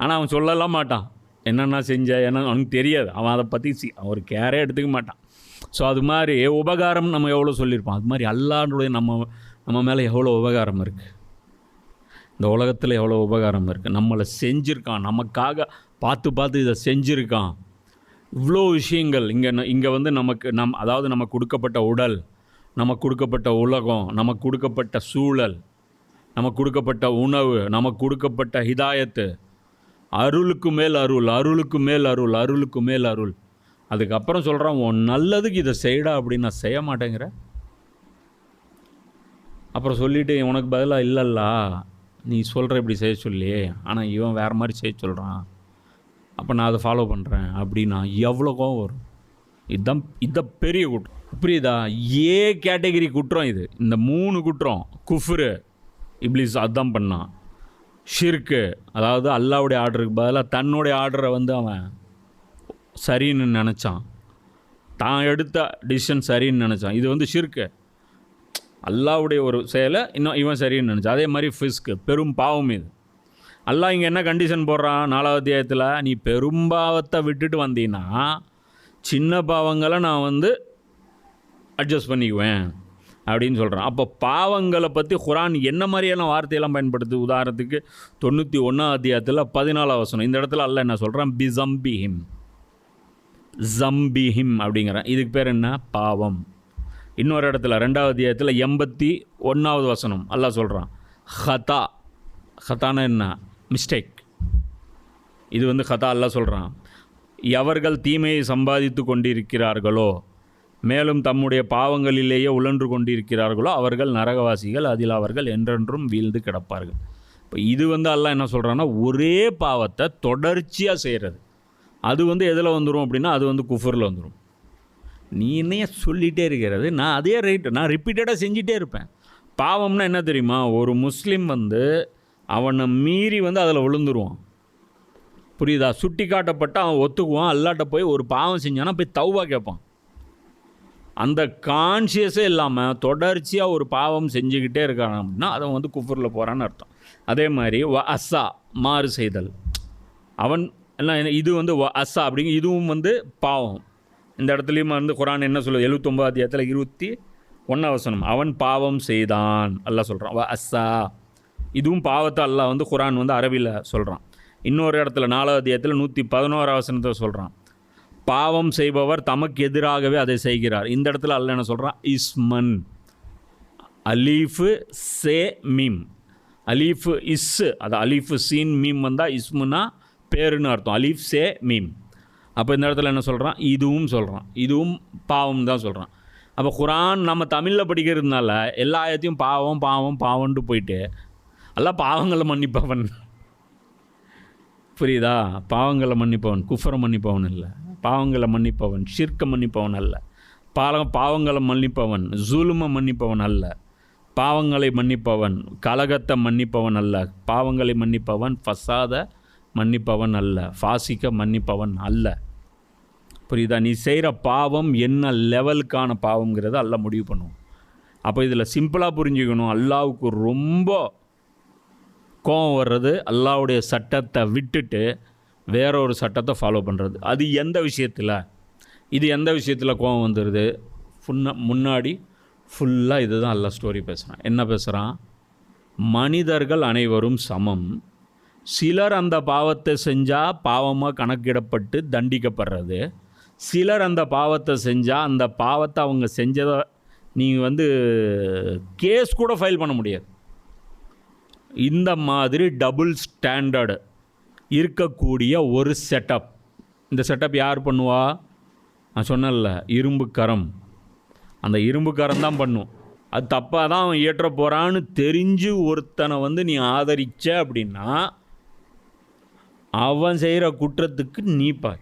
ஆனால் அவன் சொல்லலாம் மாட்டான் என்னென்ன செஞ்ச, என்ன அவனுக்கு தெரியாது. அவன் அதை பற்றி ஒரு கேரே எடுத்துக்க மாட்டான். ஸோ அது மாதிரி உபகாரம் நம்ம எவ்வளோ சொல்லியிருப்போம். அது மாதிரி அல்லாஹ்வுடைய நம்ம மேலே எவ்வளோ உபகாரம் இருக்குது, இந்த உலகத்தில் எவ்வளோ உபகாரம் இருக்குது. நம்மளை செஞ்சுருக்கான், நமக்காக பார்த்து இதை செஞ்சுருக்கான். இவ்வளோ விஷயங்கள் இங்கே வந்து அதாவது நமக்கு கொடுக்கப்பட்ட உடல், நமக்கு கொடுக்கப்பட்ட உலகம், நமக்கு கொடுக்கப்பட்ட சூழல், நமக்கு கொடுக்கப்பட்ட உணவு, நமக்கு கொடுக்கப்பட்ட ஹிதாயத்து, அருளுக்கு மேல் அருள், அருளுக்கு மேல் அருள், அருளுக்கு மேல் அருள். அதுக்கப்புறம் சொல்கிறான், உன் நல்லதுக்கு இதை செய்யடா அப்படின்னு. நான் செய்ய மாட்டேங்கிற. அப்புறம் சொல்லிவிட்டு உனக்கு பதிலாக இல்லைல்லா நீ சொல்கிற இப்படி செய்ய சொல்லி, ஆனால் இவன் வேறு மாதிரி செய்ய சொல்கிறான், அப்போ நான் அதை ஃபாலோ பண்ணுறேன் அப்படின்னா எவ்வளோ கோவம் வரும். இதுதான் பெரிய குற்றம். புரியுதா? ஏ கேட்டகரி குற்றம் இது. இந்த 3 குற்றம், குஃப்ரு, இப்லீஸ் அதுதான் பண்ணான். ஷிர்க்கு, அதாவது அல்லாவுடைய ஆர்டருக்கு பதிலாக தன்னுடைய ஆர்டரை வந்து அவன் சரின்னு நினச்சான், தான் எடுத்த டிசிஷன் சரின்னு நினச்சான். இது வந்து ஷிர்க்கு, அல்லாவுடைய ஒரு செயலை இன்னும் இவன் சரின்னு நினச்சான். அதே மாதிரி ஃபிஸ்க்கு, பெரும் பாவம் இது. அல்லாஹ் இங்கே என்ன கண்டிஷன் போடுறான் 4வது அத்தியாயத்தில், நீ பெரும்பாவத்தை விட்டுட்டு வந்தீங்கன்னா சின்ன பாவங்களை நான் வந்து அட்ஜஸ்ட் பண்ணிக்குவேன் அப்படின்னு சொல்கிறான். அப்போ பாவங்களை பற்றி குர்ஆன் என்ன மாதிரியான வார்த்தையெல்லாம் பயன்படுத்துது. உதாரணத்துக்கு 91 அத்தியாயத்தில் 14 வசனம். இந்த இடத்துல அல்லாஹ் என்ன சொல்கிறான், ஜம்பிஹிம் அப்படிங்கிறான். இதுக்கு பேர் என்ன, பாவம். இன்னொரு இடத்துல 2வது அத்தியாயத்தில் 81 வசனம் அல்லாஹ் சொல்கிறான், ஹத்தானா என்ன, மிஸ்டேக். இது வந்து ஹதா. அல்லாஹ் சொல்கிறான், எவர்கள் தீமையை சம்பாதித்து கொண்டிருக்கிறார்களோ, மேலும் தம்முடைய பாவங்களிலேயே உழன்று கொண்டிருக்கிறார்களோ அவர்கள் நரகவாசிகள், அதில் அவர்கள் என்றென்றும் வீழ்ந்து கிடப்பார்கள். இப்போ இது வந்து அல்லாஹ் என்ன சொல்கிறான்னா, ஒரே பாவத்தை தொடர்ச்சியாக செய்கிறது, அது வந்து எதில் வந்துடும் அப்படின்னா, அது வந்து குஃபரில் வந்துடும். நீ என்னைய சொல்லிகிட்டே இருக்கிறது, நான் அதே ரைட்டு, நான் ரிப்பீட்டடாக செஞ்சிட்டே இருப்பேன். பாவம்னா என்ன தெரியுமா, ஒரு முஸ்லீம் வந்து அவனை மீறி வந்து அதில் விழுந்துருவான். புரியுதா? சுட்டி காட்டப்பட்டு அவன் ஒத்துக்குவான். அல்லாட்ட போய் ஒரு பாவம் செஞ்சானா போய் தௌபா கேட்பான். அந்த கான்ஷியஸே இல்லாமல் தொடர்ச்சியாக ஒரு பாவம் செஞ்சுக்கிட்டே இருக்கான் அப்படின்னா அதை வந்து குஃபரில் போகிறான்னு அர்த்தம். அதே மாதிரி அஸ்ஸா, மாறு செய்தல், அவன் எல்லாம் இது வந்து அஸ்ஸா அப்படிங்க, இதுவும் வந்து பாவம். இந்த இடத்துலையும் வந்து குர்ஆன் என்ன சொல்லுது, 79 அத்தியாயத்தில் 21 வசனம், அவன் பாவம் செய்தான் அல்லாஹ் சொல்கிறான். அஸ்ஸா, இதுவும் பாவத்தை அல்லாஹ் வந்து குர்ஆன் வந்து அரபியில் சொல்கிறான். இன்னொரு இடத்துல 4வது அத்தியாயத்தில் 111 வசனத்தை சொல்கிறான், பாவம் செய்பவர் தமக்கு எதிராகவே அதை செய்கிறார். இந்த இடத்துல அல்லாஹ் என்ன சொல்கிறான், இஸ்மன், அலீஃபு சே மீம், அலீஃபு இஸ், அது அலீஃபு சீன் மீம் வந்தால் இஸ்முன்னா பேருன்னு அர்த்தம், அலீஃப் சே மீம். அப்போ இந்த இடத்துல என்ன சொல்கிறான், இதுவும் பாவம் தான் சொல்கிறான். அப்போ குர்ஆன் நம்ம தமிழில் படிக்கிறதுனால எல்லா ஆயத்தையும் பாவம் பாவம் பாவம்ட்டு போயிட்டு எல்லாம் பாவங்களை மன்னிப்பவன். புரியுதா? பாவங்களை மன்னிப்பவன், குஃபரை மன்னிப்பவன் இல்லை, பாவங்களை மன்னிப்பவன், ஷிர்க்க மன்னிப்பவன் அல்ல, பாவங்களை மன்னிப்பவன், ஜுலுமை மன்னிப்பவன் அல்ல, பாவங்களை மன்னிப்பவன், கலகத்தை மன்னிப்பவன் அல்ல, பாவங்களை மன்னிப்பவன், ஃபசாத மன்னிப்பவன் அல்ல, ஃபாசிக்க மன்னிப்பவன் அல்ல. புரியுதா? நீ செய்கிற பாவம் என்ன லெவலுக்கான பாவங்கிறத அல்லாஹ் முடிவு பண்ணுவோம். அப்போ இதில் சிம்பிளாக புரிஞ்சுக்கணும், அல்லாஹ்வுக்கு ரொம்ப கோபம் வர்றது அல்லாஹ்வுடைய சட்டத்தை விட்டுட்டு வேற ஒரு சட்டத்தை ஃபாலோ பண்ணுறது. அது எந்த விஷயத்தில், இது எந்த விஷயத்தில் கோபம் வந்துடுது, முன்னாடி ஃபுல்லாக இதுதான் அல்லாஹ் ஸ்டோரி பேசுகிறான். என்ன பேசுகிறான், மனிதர்கள் அனைவரும் சமம், சிலர் அந்த பாவத்தை செஞ்சால் பாவமாக கணக்கிடப்பட்டு தண்டிக்கப்படுறது, சிலர் அந்த பாவத்தை செஞ்சால் அந்த பாவத்தை அவங்க செஞ்சதை நீங்கள் வந்து கேஸ் கூட ஃபைல் பண்ண முடியாது. இந்த மாதிரி டபுள் ஸ்டாண்டர்டு இருக்கக்கூடிய ஒரு செட்டப். இந்த செட்டப் யார் பண்ணுவா, நான் சொன்னேன்ல, இரும்பு கரம். அந்த இரும்பு கரம் தான் பண்ணும். அது தப்பாக தான் அவன் இயற்ற போகிறான்னு தெரிஞ்சு ஒருத்தனை வந்து நீ ஆதரிச்ச அப்படின்னா அவன் செய்கிற குற்றத்துக்கு நீ பாரு.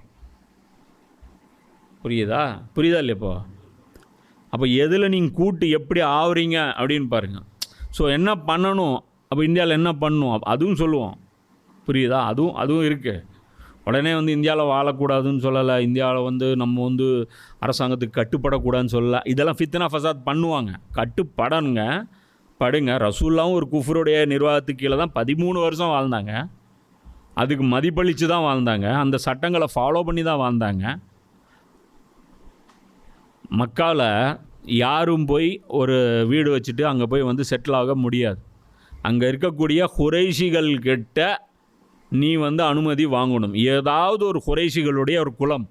புரியுதா இல்லையா? இப்போ அப்போ எதில் நீங்கள் கூட்டு எப்படி ஆகுறீங்க அப்படின்னு பாருங்கள். ஸோ என்ன பண்ணணும், அப்போ இந்தியாவில் என்ன பண்ணணும் அதுவும் சொல்லுவோம். புரியுதா? அதுவும் இருக்குது. உடனே இந்தியாவில் வாழக்கூடாதுன்னு சொல்லலை, இந்தியாவில் நம்ம அரசாங்கத்துக்கு கட்டுப்படக்கூடாதுன்னு சொல்லலை. இதெல்லாம் ஃபித்னா ஃபசாத் பண்ணுவாங்க. கட்டுப்படணுங்க, படுங்க. ரசூல்லாவும் ஒரு குஃபருடைய நிர்வாகத்துக்கு கீழே தான் 13 வருஷம் வாழ்ந்தாங்க. அதுக்கு மதிப்பளித்து தான் வாழ்ந்தாங்க. அந்த சட்டங்களை ஃபாலோ பண்ணி தான் வாழ்ந்தாங்க. மக்காவில் யாரும் போய் ஒரு வீடு வச்சுட்டு அங்கே போய் செட்டில் ஆக முடியாது. அங்கே இருக்கக்கூடிய குறைஷிகள் கிட்ட நீ அனுமதி வாங்கணும். ஏதாவது ஒரு குறைஷிகளுடைய ஒரு குலம்,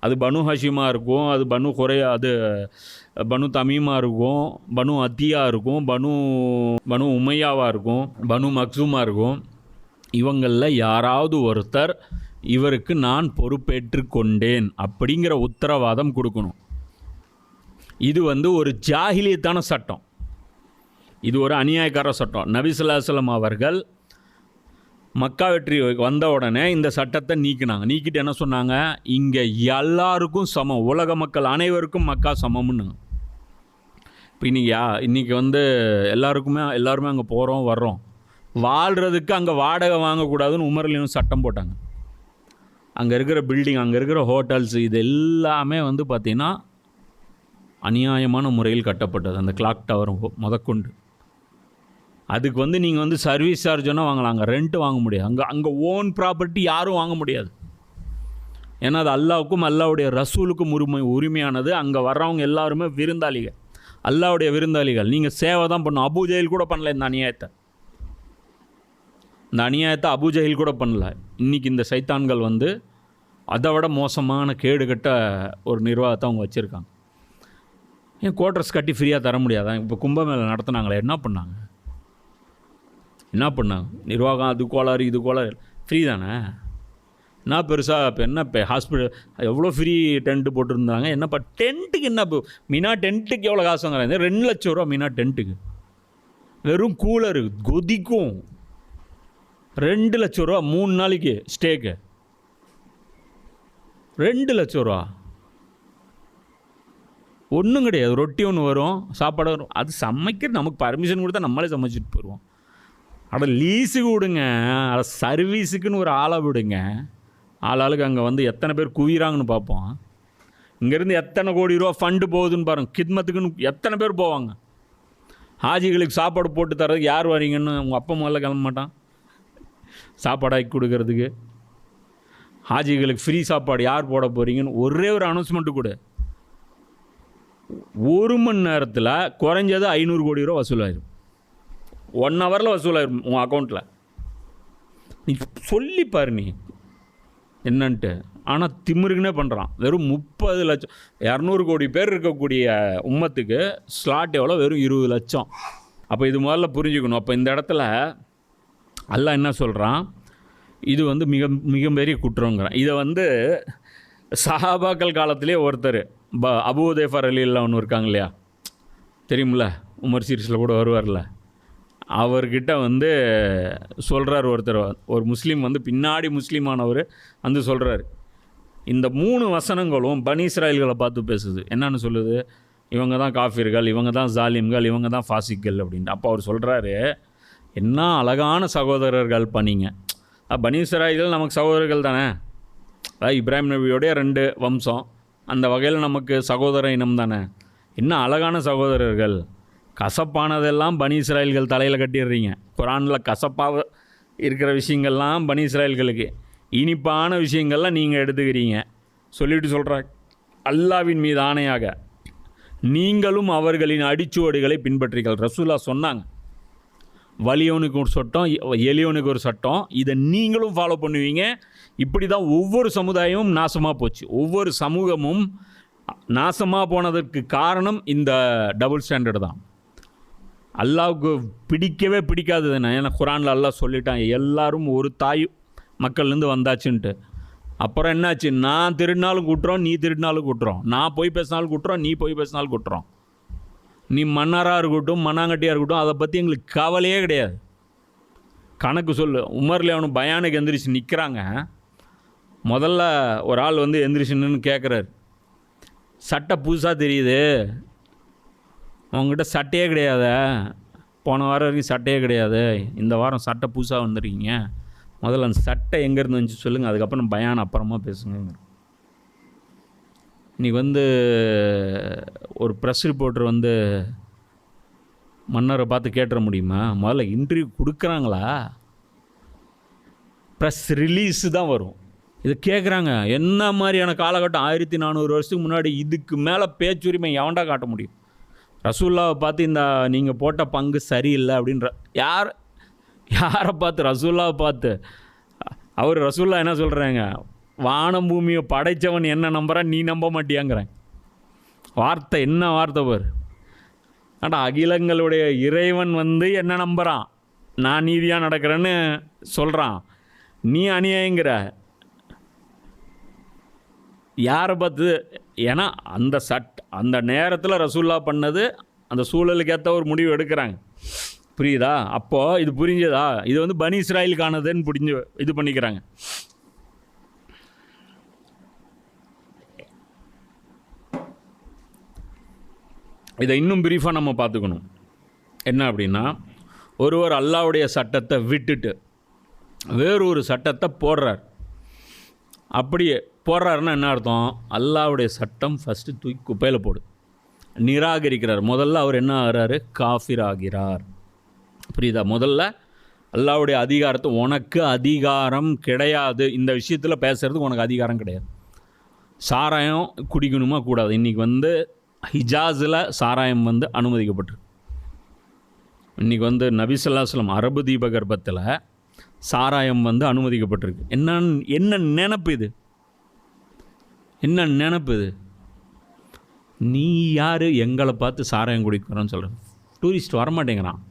அது பனு ஹஷிமா இருக்கும், அது பனு தமீமா இருக்கும், பனு அத்தியா இருக்கும், பனு உமையாவாக இருக்கும், பனு மக்சூமா இருக்கும். இவங்களில் யாராவது ஒருத்தர் இவருக்கு நான் பொறுப்பேற்று கொண்டேன் அப்படிங்கிற உத்தரவாதம் கொடுக்கணும். இது ஒரு ஜாஹிலியத்தான சட்டம், இது ஒரு அநியாயக்கார சட்டம். நபி ஸல்லல்லாஹு அலைஹி வஸல்லம் அவர்கள் மக்கா வெற்றி வந்த உடனே இந்த சட்டத்தை நீக்கினாங்க. நீக்கிட்டு என்ன சொன்னாங்க, இங்கே எல்லாருக்கும் சமம், உலக மக்கள் அனைவருக்கும் மக்கா சமம்னு. இப்போ இன்றைக்கி எல்லாருமே அங்கே போகிறோம் வர்றோம், வாழ்கிறதுக்கு அங்கே வாடகை வாங்கக்கூடாதுன்னு உமர்லையும் சட்டம் போட்டாங்க. அங்கே இருக்கிற பில்டிங், அங்கே இருக்கிற ஹோட்டல்ஸ், இது எல்லாமே பார்த்திங்கன்னா அநியாயமான முறையில் கட்டப்பட்டது. அந்த கிளாக் டவர் முதற்கொண்டு அதுக்கு நீங்கள் சர்வீஸ் சார்ஜ்னா வாங்கலாம், அங்கே ரெண்ட்டு வாங்க முடியாது. அங்கே ஓன் ப்ராப்பர்ட்டி யாரும் வாங்க முடியாது. ஏன்னா அது அல்லாவுக்கும் அல்லாவுடைய ரசூலுக்கும் உரிமையானது. அங்கே வர்றவங்க எல்லாருமே விருந்தாளிகள், அல்லாவுடைய விருந்தாளிகள். நீங்கள் சேவை தான் பண்ணணும். அபூஜஹில் கூட பண்ணல இந்த அநியாயத்தை அபூஜஹில் கூட பண்ணல. இன்றைக்கி இந்த சைத்தான்கள் அதை விட மோசமான கேடுகட்ட ஒரு நிர்வாகத்தை அவங்க வச்சுருக்காங்க. ஏன் குவார்ட்டர்ஸ் கட்டி ஃப்ரீயாக தர முடியாதான்? இப்போ கும்பமேளா நடத்துனாங்களே, என்ன பண்ணாங்க? நிர்வாகம் அது கோளாறு இது கோளாறு, ஃப்ரீ தானே. என்ன பெருசாக இப்போ ஹாஸ்பிட்டல் எவ்வளோ ஃப்ரீ டென்ட்டு போட்டுருந்தாங்க. என்னப்பா டென்ட்டுக்கு என்ன இப்போ மினா டென்ட்டுக்கு எவ்வளோ காசு வாங்குறாங்க? 2 லட்சம் ரூபா மினா டென்ட்டுக்கு. வெறும் கூலரு கொதிக்கும் 2 லட்சம் ரூபா 3 நாளைக்கு ஸ்டேக்கு. 2 லட்சம் ரூபா ஒன்றும் கிடையாது. ரொட்டி ஒன்று வரும், சாப்பாடு வரும். அது சமைக்க நமக்கு பர்மிஷன் கொடுத்தா நம்மளே சமைச்சிட்டு போயிடுவோம். லீஸுக்கு விடுங்க, சர்வீஸுக்குன்னு ஒரு ஆளை விடுங்க. ஆளுக்கு அங்கே எத்தனை பேர் குவிறாங்கன்னு பார்ப்போம். இங்கேருந்து எத்தனை கோடி ரூபா ஃபண்டு போகுதுன்னு பாருங்கள். கித்மத்துக்குன்னு எத்தனை பேர் போவாங்க. ஹாஜிகளுக்கு சாப்பாடு போட்டு தரதுக்கு யார் வரீங்கன்னு உங்கள் அப்பா முதல்ல கிளம்ப மாட்டான் சாப்பாடாக்கி கொடுக்கறதுக்கு. ஹாஜிகளுக்கு ஃப்ரீ சாப்பாடு யார் போட போகிறீங்கன்னு ஒரே ஒரு அனௌன்ஸ்மெண்ட்டு கொடு. 1 மணி நேரத்தில் குறைஞ்சது 500 கோடி ரூபா வசூலாயிரும். 1 ஹவரில் வசூலாயிரும் உங்கள் அக்கௌண்ட்டில். நீ சொல்லிப்பார் நீ என்னன்ட்டு. ஆனால் திமிருக்குன்னே பண்ணுறான். வெறும் 30 லட்சம் 200 கோடி பேர் இருக்கக்கூடிய உம்மத்துக்கு ஸ்லாட் எவ்வளோ? வெறும் 20 லட்சம். அப்போ இது முதல்ல புரிஞ்சுக்கணும். அப்போ இந்த இடத்துல அல்லாஹ் என்ன சொல்கிறான், இது மிக மிகப்பெரிய குற்றங்கிறான். இதை சஹாபாக்கள் காலத்திலே ஒருத்தர் அபூ ஹுதைஃபா ரலியல்லாஹு அன்ஹு இருக்காங்க இல்லையா, தெரியுமில்ல, உமர் சீரிஸில் கூட வருவார்ல, அவர்கிட்ட சொல்கிறார் ஒருத்தர், ஒரு முஸ்லீம் பின்னாடி முஸ்லீமானவர் சொல்கிறார், இந்த 3 வசனங்களும் பனி இஸ்ராயல்களை பார்த்து பேசுது. என்னன்னு சொல்லுது? இவங்க தான் காஃபிர்கள், இவங்க தான் ஜாலிம்கள், இவங்க தான் ஃபாசிக்கள் அப்படின்ட்டு. அப்போ அவர் சொல்கிறாரு, என்ன அழகான சகோதரர்கள் பண்ணீங்க. பனி இஸ்ராயல்கள் நமக்கு சகோதரர்கள் தானே. அதாவது இப்ராஹிம் நபியோடைய 2 வம்சம், அந்த வகையில் நமக்கு சகோதர இனம் தானே. என்ன அழகான சகோதரர்கள். கசப்பானதெல்லாம் பனி இஸ்ராயல்கள் தலையில் கட்டிடுறீங்க. குரானில் கசப்பாக இருக்கிற விஷயங்கள்லாம் பனி இஸ்ராயல்களுக்கு, இனிப்பான விஷயங்கள்லாம் நீங்கள் எடுத்துக்கிறீங்க. சொல்லிவிட்டு சொல்கிறார், அல்லாவின் மீது ஆணையாக நீங்களும் அவர்களின் அடிச்சுவடுகளை பின்பற்றீர்கள். ரசூலா சொன்னாங்க, வலியவனுக்கு ஒரு சட்டம், எளியவனுக்கு ஒரு சட்டம், இதை நீங்களும் ஃபாலோ பண்ணுவீங்க. இப்படி தான் ஒவ்வொரு சமுதாயமும் நாசமாக போச்சு. ஒவ்வொரு சமூகமும் நாசமாக போனதற்கு காரணம் இந்த டபுள் ஸ்டாண்டர்டு தான். அல்லாவுக்கு பிடிக்கவே பிடிக்காது தானே. ஏன்னா குரானில் அல்லாஹ் சொல்லிட்டான், எல்லாரும் ஒரு தாய் மக்கள்லேருந்து வந்தாச்சுன்ட்டு. அப்புறம் என்னாச்சு? நான் திருடினாலும் குட்டுறோம், நீ திருடினாலும் குட்டுறோம். நான் போய் பேசினாலும் குட்டுறோம், நீ போய் பேசினாலும் குட்டுறோம். நீ மன்னாராக இருக்கட்டும், மண்ணாங்கட்டியாக இருக்கட்டும், அதை பற்றி எங்களுக்கு கவலையே கிடையாது. கணக்கு சொல்லு. உமர்ல அவனு பயானுக்கு எந்திரிச்சு நிற்கிறாங்க. முதல்ல ஒரு ஆள் வந்து எந்திரிச்சுன்னு கேட்குறாரு, சட்டை புதுசாக தெரியுது, உங்ககிட்ட சட்டையே கிடையாத, போன வாரம் வரைக்கும் சட்டையே கிடையாது, இந்த வாரம் சட்டை புதுசாக வந்துருக்கீங்க, முதல்ல அந்த சட்டை எங்கேருந்து வந்துச்சு சொல்லுங்கள், அதுக்கப்புறம் பயான் அப்புறமா பேசுங்க. இன்றைக்கி வந்து ஒரு ப்ரெஸ் ரிப்போர்ட்டர் வந்து மன்னரை பார்த்து கேட்டுற முடியுமா? முதல்ல இன்டர்வியூ கொடுக்குறாங்களா? ப்ரெஸ் ரிலீஸு தான் வரும். இது கேட்குறாங்க. என்ன மாதிரியான காலகட்டம்? 1400 வருஷத்துக்கு முன்னாடி. இதுக்கு மேலே பேச்சுரிமை எவன்டா காட்ட முடியும்? ரசூல்லாவை பார்த்து இந்த நீங்கள் போட்ட பங்கு சரியில்லை அப்படின்ற யாரை பார்த்து? ரசூல்லாவை பார்த்து. அவர் ரசூல்லா என்ன சொல்கிறாங்க? வானம் பூமியை படைத்தவன் என்ன நம்புகிறான், நீ நம்ப மாட்டியாங்கிறேன். வார்த்தை என்ன வார்த்தை பார். ஆனால் அகிலங்களுடைய இறைவன் வந்து என்ன நம்புகிறான், நான் நீதியாக நடக்கிறேன்னு சொல்கிறான், நீ அநியாயங்கிற. யாரை பார்த்து? ஏன்னா அந்த நேரத்தில் ரசூல்லா பண்ணது அந்த சூழலுக்கு ஏற்ற ஒரு முடிவு எடுக்கிறாங்க. புரியுதா? அப்போது இது புரிஞ்சதா? இது வந்து பனி இஸ்ராயலுக்கானதுன்னு இது பண்ணிக்கிறாங்க. இதை இன்னும் பிரீஃபாக நம்ம பார்த்துக்கணும். என்ன அப்படின்னா, ஒருவர் அல்லாஹ்வுடைய சட்டத்தை விட்டுட்டு வேறொரு சட்டத்தை போடுறார். அப்படியே போடுறாருன்னா என்ன அர்த்தம்? அல்லாஹ்வுடைய சட்டம் ஃபஸ்ட்டு தூக்கி குப்பையில் போடு, நிராகரிக்கிறார். முதல்ல அவர் என்ன ஆகிறாரு? காஃபிர் ஆகிறார். புரியுதா? முதல்ல அல்லாஹ்வுடைய அதிகாரத்தை, உனக்கு அதிகாரம் கிடையாது, இந்த விஷயத்தில் பேசுகிறதுக்கு உனக்கு அதிகாரம் கிடையாது. சாராயம் குடிக்கணுமா கூடாது? இன்றைக்கி வந்து ஹிஜாஸில் சாராயம் வந்து அனுமதிக்கப்பட்டிருக்கு. இன்றைக்கி வந்து நபி ஸல்லல்லாஹு அலைஹி வஸல்லம் அரபு தீபகற்பத்தில் சாராயம் வந்து அனுமதிக்கப்பட்டிருக்கு. என்ன நினைப்பு இது? என்ன நினைப்பு இது? நீ யார் எங்களை பார்த்து சாராயம் குடிக்கிறோன்னு சொல்கிறேன்? டூரிஸ்ட் வரமாட்டேங்கிறான்.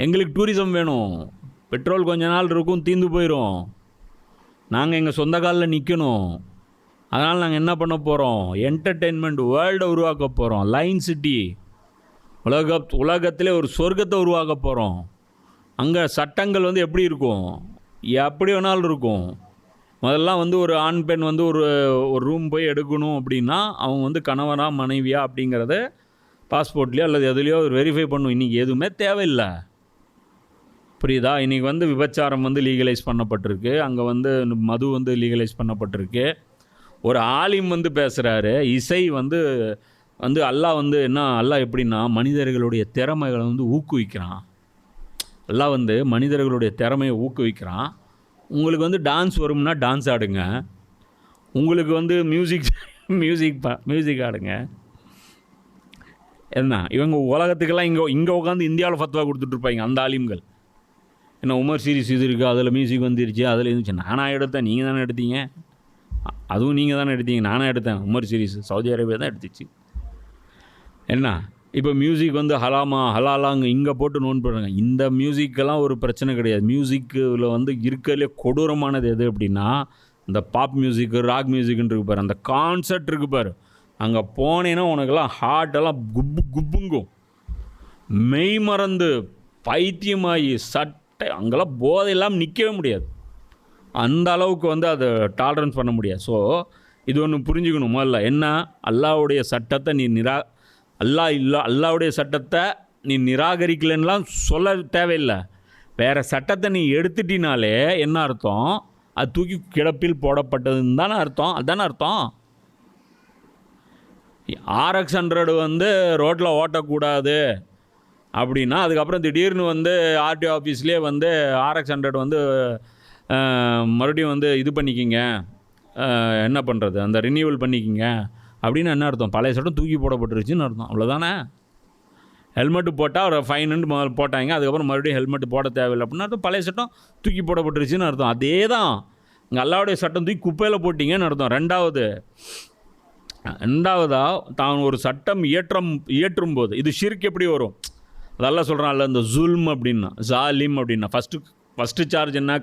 எங்களுக்கு டூரிசம் வேணும். பெட்ரோல் கொஞ்ச நாள் இருக்கும், தீர்ந்து போயிடும். நாங்கள் எங்கள் சொந்த காலில் நிற்கணும். அதனால் நாங்கள் என்ன பண்ண போகிறோம்? என்டர்டெயின்மெண்ட் வேர்ல்டை உருவாக்க போகிறோம். லைன் சிட்டி, உலகத்திலே ஒரு சொர்க்கத்தை உருவாக்க போகிறோம். அங்கே சட்டங்கள் வந்து எப்படி இருக்கும்? எப்படி வேணாலும் இருக்கும். முதல்லாம் வந்து ஒரு ஆண் பெண் வந்து ஒரு ரூம் போய் எடுக்கணும் அப்படின்னா அவங்க வந்து கணவனா மனைவியா அப்படிங்கிறத பாஸ்போர்ட்லேயோ அல்லது எதுலேயோ வெரிஃபை பண்ணும். இன்றைக்கி எதுவுமே தேவையில்லை. புரியுதா? இன்றைக்கி வந்து விபச்சாரம் வந்து லீகலைஸ் பண்ணப்பட்டிருக்கு. அங்கே வந்து மது வந்து லீகலைஸ் பண்ணப்பட்டிருக்கு. ஒரு ஆலிம் வந்து பேசுகிறாரு, இசை வந்து அல்லாஹ் வந்து என்ன, அல்லாஹ் எப்படின்னா மனிதர்களுடைய திறமைகளை வந்து ஊக்குவிக்கிறான். அல்லாஹ் வந்து மனிதர்களுடைய திறமையை ஊக்குவிக்கிறான். உங்களுக்கு வந்து டான்ஸ் வரும்னா டான்ஸ் ஆடுங்க, உங்களுக்கு வந்து மியூசிக் ஆடுங்க. என்ன இவங்க உலகத்துக்கெல்லாம் இங்கே உட்காந்து இந்தியாவில் ஃபத்வா கொடுத்துட்ருப்பாங்க அந்த ஆலிம்கள். என்ன உமர் சீரிஸ் இது இருக்குது, அதில் மியூசிக் வந்துருச்சு, அதில் இருந்துச்சு. நானாக எடுத்தேன், நீங்கள் தானே எடுத்தீங்க. அதுவும் நீங்கள் தானே எடுத்தீங்க. நானாக எடுத்தேன். உமர் சீரிஸ் சவுதி அரேபியா தான் எடுத்துச்சு. என்ன இப்போ மியூசிக் வந்து ஹலாலாங்க இங்கே போட்டு நோன் பண்ணுறாங்க. இந்த மியூசிக்கெல்லாம் ஒரு பிரச்சனை கிடையாது. மியூசிக்கில் வந்து இருக்கிறதுலே கொடூரமானது எது அப்படின்னா, இந்த பாப் மியூசிக்கு, ராக் மியூசிக்குன்னு இருக்கு பாரு, அந்த கான்சர்ட் இருக்கு பாரு, அங்கே போனேன்னா உனக்கெல்லாம் ஹார்ட்டெல்லாம் குப்புங்கும், மெய் மறந்து பைத்தியமாகி சட்டை அங்கெல்லாம் போதையெல்லாம் நிற்கவே முடியாது. அந்த அளவுக்கு வந்து அதை டாலரன்ஸ் பண்ண முடியாது. ஸோ இது ஒன்று புரிஞ்சுக்கணும். முதல்ல என்ன, அல்லாஹ்வுடைய சட்டத்தை நீ அல்லாஹ்வுடைய சட்டத்தை நீ நிராகரிக்கலன்னெலாம் சொல்ல தேவையில்லை. வேறு சட்டத்தை நீ எடுத்துட்டினாலே என்ன அர்த்தம்? அது தூக்கி கிடப்பில் போடப்பட்டதுன்னு தானே அர்த்தம். அதுதானே அர்த்தம். RX 100 வந்து ரோட்டில் ஓட்டக்கூடாது அப்படின்னா, அதுக்கப்புறம் திடீர்னு வந்து RTO ஆஃபீஸ்லேயே வந்து RX 100 வந்து மறுபடியும் வந்து இது பண்ணிக்கிங்க, என்ன பண்ணுறது, அந்த ரினியூவல் பண்ணிக்கிங்க அப்படின்னு என்ன அர்த்தம்? பழைய சட்டம் தூக்கி போடப்பட்டுருச்சுன்னு அர்த்தம். அவ்வளோதானே. ஹெல்மெட்டு போட்டால் ஒரு ஃபைனுன்னு போட்டாங்க, அதுக்கப்புறம் மறுபடியும் ஹெல்மெட்டு போட தேவையில்லை அப்படின்னா அர்த்தம் பழைய சட்டம் தூக்கி போடப்பட்டுருச்சுன்னு அர்த்தம். அதே தான் இங்கே அல்லாஹ்வுடைய சட்டம் தூக்கி குப்பையில் போட்டிங்கன்னு அர்த்தம். ரெண்டாவதாக தான் ஒரு சட்டம் இயற்றும் போது இது ஷிர்க் எப்படி வரும்? அதெல்லாம் சொல்கிறான்ல, இந்த ஜுல்ம் அப்படின்னா, ஜாலிம் அப்படின்னா ஃபஸ்ட்டு சார்ஜ் என்ன?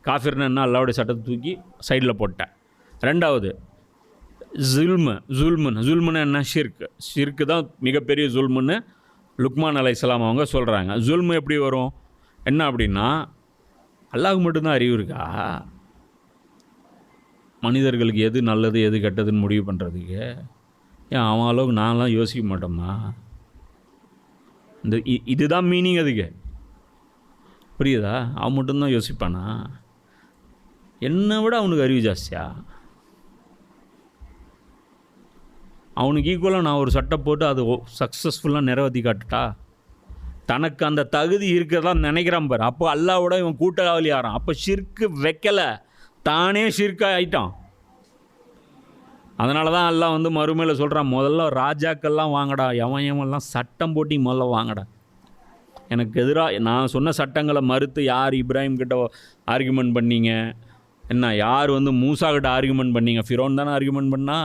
காஃபிர்னு என்ன? அல்லாஹ்வுடைய சட்டத்தை தூக்கி சைடில் போட்டேன். ரெண்டாவது ஜுல்முன்னு என்ன? ஷிர்க்கு தான் மிகப்பெரிய ஜுல்முன்னு லுக்மான் அலைஹிஸ்ஸலாம் அவங்க சொல்கிறாங்க. ஜுல்மு எப்படி வரும்? என்ன அப்படின்னா, அல்லாஹ்வுக்கு மட்டும்தான் அறிவு இருக்கா? மனிதர்களுக்கு எது நல்லது எது கெட்டதுன்னு முடிவு பண்ணுறதுக்கு? ஏன் அவன் அளவுக்கு நான்லாம் யோசிக்க மாட்டோமா? இந்த இதுதான் மீனிங் அதுக்கு. புரியுதா? அவன் மட்டும்தான் யோசிப்பானா? என்னை விட அவனுக்கு அறிவு ஜாஸ்தியா? அவனுக்கு ஈக்குவலாக நான் ஒரு சட்டை போட்டு அது சக்ஸஸ்ஃபுல்லாக நிறைவேற்றி காட்டுட்டா? தனக்கு அந்த தகுதி இருக்கிறதா நினைக்கிறான் பாரு. அப்போ அல்லாஹ்வோட இவன் கூட்டாளி ஆகிறான். அப்போ ஷிர்க்கு வைக்கலை, தானே ஷிர்க்காக ஆயிட்டான். அதனால தான் அல்லாஹ் வந்து மறுமையில் சொல்கிறான், முதல்ல ராஜாக்கள்லாம் வாங்கடா, எவன்லாம் சட்டம் போட்டி முதல்ல வாங்கடா. எனக்கு எதிராக நான் சொன்ன சட்டங்களை மறுத்து யார் இப்ராஹிம் கிட்ட ஆர்கியூமெண்ட் பண்ணீங்க? என்ன யார் வந்து மூசா கிட்ட ஆர்கியூமெண்ட் பண்ணீங்க? ஃபிரோன் தானே ஆர்கியூமெண்ட் பண்ணா?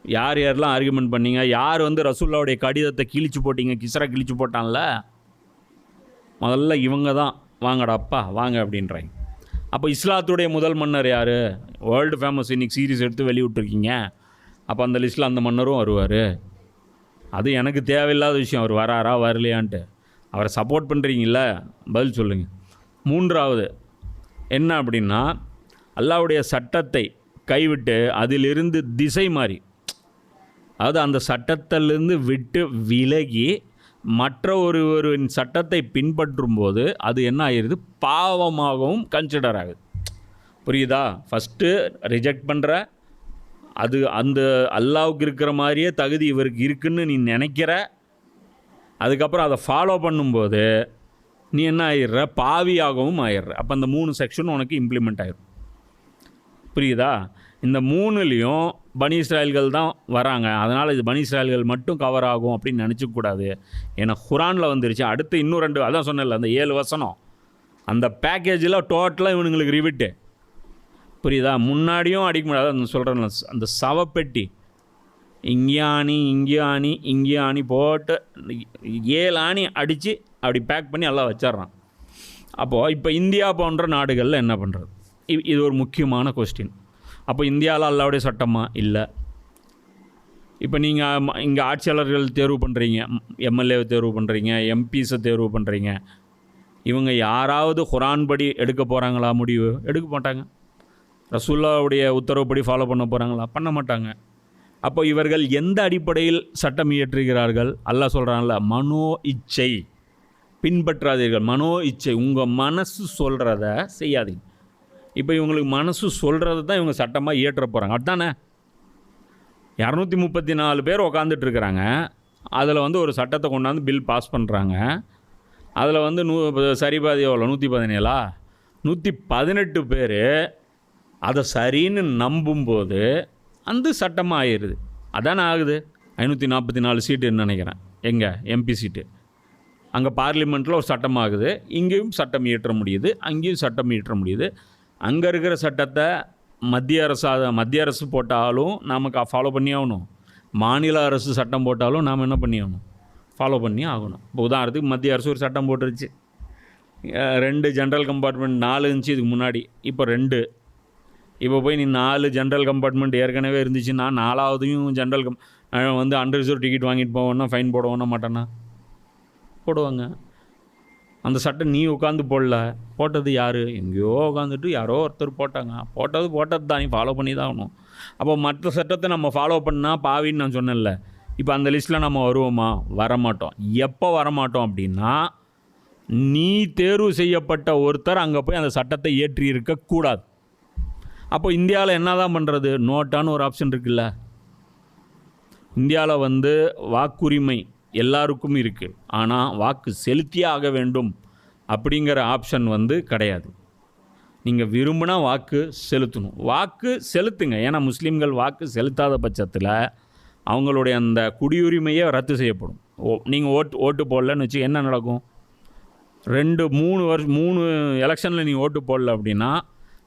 யார் யாரெல்லாம் ஆர்கியூமெண்ட் பண்ணீங்க? யார் வந்து ரசூல்லாவுடைய கடிதத்தை கிழிச்சு போட்டீங்க? கிஸ்ரா கிழிச்சு போட்டான்ல, முதல்ல இவங்க தான் வாங்கடா அப்பா வாங்க அப்படின்றாங்க. அப்போ இஸ்லாத்துடைய முதல் மன்னர் யார்? வேர்ல்டு ஃபேமஸ் இன்றைக்கி சீரீஸ் எடுத்து வெளியிட்ருக்கீங்க. அப்போ அந்த லிஸ்ட்டில் அந்த மன்னரும் வருவார். அது எனக்கு தேவையில்லாத விஷயம், அவர் வராரா வரலையான்ட்டு. அவரை சப்போர்ட் பண்ணுறீங்கள, பதில் சொல்லுங்கள். மூன்றாவது என்ன அப்படின்னா, அல்லாஹ்வுடைய சட்டத்தை கைவிட்டு அதிலிருந்து திசை மாறி, அதாவது அந்த சட்டத்திலிருந்து விட்டு விலகி மற்ற ஒருவரின் சட்டத்தை பின்பற்றும் போது அது என்ன ஆகிடுது? பாவமாகவும் கன்சிடர் ஆகுது. புரியுதா? ஃபஸ்ட்டு ரிஜெக்ட் பண்ணுற, அது அந்த அல்லாஹ்வுக்கு இருக்கிற மாதிரியே தகுதி இவருக்கு இருக்குன்னு நீ நினைக்கிற, அதுக்கப்புறம் அதை ஃபாலோ பண்ணும்போது நீ என்ன ஆயிடுற? பாவியாகவும் ஆயிடுற. அப்போ அந்த 3 செக்ஷன் உனக்கு இம்ப்ளிமெண்ட் ஆயிடும். புரியுதா? இந்த 3லேயும் பனி இஸ்ராயல்கள் தான் வராங்க. அதனால் இது பனி இஸ்ராயல்கள் மட்டும் கவர் ஆகும் அப்படின்னு நினச்சிக்கூடாது. ஏன்னா குரானில் வந்துருச்சு. அடுத்து இன்னும் 2, அதான் சொன்னேன்ல, அந்த 7 வசனம், அந்த பேக்கேஜில் டோட்டலாக இவனுங்களுக்கு ரிவிட்டு. புரியுதா? முன்னாடியும் அடிக்க முடியாது. அந்த சொல்கிறேன், அந்த சவப்பெட்டி இங்கே ஆணி போட்டு 7 ஆணி அடித்து அப்படி பேக் பண்ணி எல்லாம் வச்சிட்றான். அப்போது இப்போ இந்தியா போன்ற நாடுகளில் என்ன பண்ணுறது? இது ஒரு முக்கியமான கொஸ்டின். அப்போ இந்தியாவில் அல்லாஹ்வுடைய சட்டமா? இல்லை. இப்போ நீங்கள் இங்கே ஆட்சியாளர்கள் தேர்வு பண்ணுறீங்க, எம்எல்ஏவை தேர்வு பண்ணுறீங்க, எம்பிஸை தேர்வு பண்ணுறீங்க. இவங்க யாராவது குரான் படி எடுக்க போகிறாங்களா? முடிவு எடுக்க மாட்டாங்க. ரசூலுல்லாவுடைய உத்தரவுப்படி ஃபாலோ பண்ண போகிறாங்களா? பண்ண மாட்டாங்க. அப்போ இவர்கள் எந்த அடிப்படையில் சட்டம் இயற்றுகிறார்கள்? அல்லாஹ் சொல்கிறான்ல, மனோ இச்சை பின்பற்றாதீர்கள். மனோ இச்சை, உங்கள் மனசு சொல்கிறத செய்யாதீங்க. இப்போ இவங்களுக்கு மனசு சொல்கிறது தான் இவங்க சட்டமாக இயற்ற போகிறாங்க. அதுதானே 234 பேர் உக்காந்துட்ருக்குறாங்க. அதில் வந்து ஒரு சட்டத்தை கொண்டாந்து பில் பாஸ் பண்ணுறாங்க. அதில் வந்து சரிபாதி எவ்வளோ? 117 118 பேர் அதை சரின்னு நம்பும்போது அந்த சட்டமாக ஆயிடுது. அதானே ஆகுது. 544 சீட்டுன்னு நினைக்கிறேன், எங்கே எம்பி சீட்டு. அங்கே பார்லிமெண்ட்டில் ஒரு சட்டமாகுது. இங்கேயும் சட்டம் இயற்ற முடியுது, அங்கேயும் சட்டம் இயற்ற முடியுது. அங்கே இருக்கிற சட்டத்தை மத்திய அரசு போட்டாலும் நமக்கு ஃபாலோ பண்ணி ஆகணும். மாநில அரசு சட்டம் போட்டாலும் நாம் என்ன பண்ணி ஆகணும்? ஃபாலோ பண்ணி ஆகணும். இப்போ உதாரணத்துக்கு மத்திய அரசு ஒரு சட்டம் போட்டுருச்சு, 2 ஜென்ரல் கம்பார்ட்மெண்ட் 4 இருந்துச்சு இதுக்கு முன்னாடி, இப்போ 2. இப்போ போய் நீ 4 ஜென்ரல் கம்பார்ட்மெண்ட் ஏற்கனவே இருந்துச்சுன்னா 4வதையும் ஜென்ரல் வந்து அன்ரிசர்வ் டிக்கெட் வாங்கிட்டு போவோன்னா ஃபைன் போடுவோன்னா மாட்டேன்னா போடுவாங்க. அந்த சட்டம் நீ உட்காந்து போடல, போட்டது யார்? எங்கேயோ உட்காந்துட்டு யாரோ ஒருத்தர் போட்டாங்க. போட்டது தான், நீ ஃபாலோ பண்ணி தான் ஆகணும். அப்போ மற்ற சட்டத்தை நம்ம ஃபாலோ பண்ணால் பாவின்னு நான் சொன்னேன்ல. இப்போ அந்த லிஸ்ட்டில் நம்ம வருவோமா? வரமாட்டோம். எப்போ வரமாட்டோம் அப்படின்னா, நீ தேர்வு செய்யப்பட்ட ஒருத்தர் அங்கே போய் அந்த சட்டத்தை ஏற்றி இருக்கக்கூடாது. அப்போ இந்தியாவில் என்ன தான் பண்ணுறது? நோட்டான்னு ஒரு ஆப்ஷன் இருக்குல்ல. இந்தியாவில் வந்து வாக்குரிமை எல்லாருக்கும் இருக்குது, ஆனால் வாக்கு செலுத்தியே ஆக வேண்டும் அப்படிங்கிற ஆப்ஷன் வந்து கிடையாது. நீங்கள் விரும்பினா வாக்கு செலுத்தணும், வாக்கு செலுத்துங்க. ஏன்னா முஸ்லீம்கள் வாக்கு செலுத்தாத பட்சத்தில் அவங்களுடைய அந்த குடியுரிமையே ரத்து செய்யப்படும். நீங்கள் ஓட்டு போடலன்னு வச்சு என்ன நடக்கும்? 3 எலெக்ஷனில் நீ ஓட்டு போடல அப்படின்னா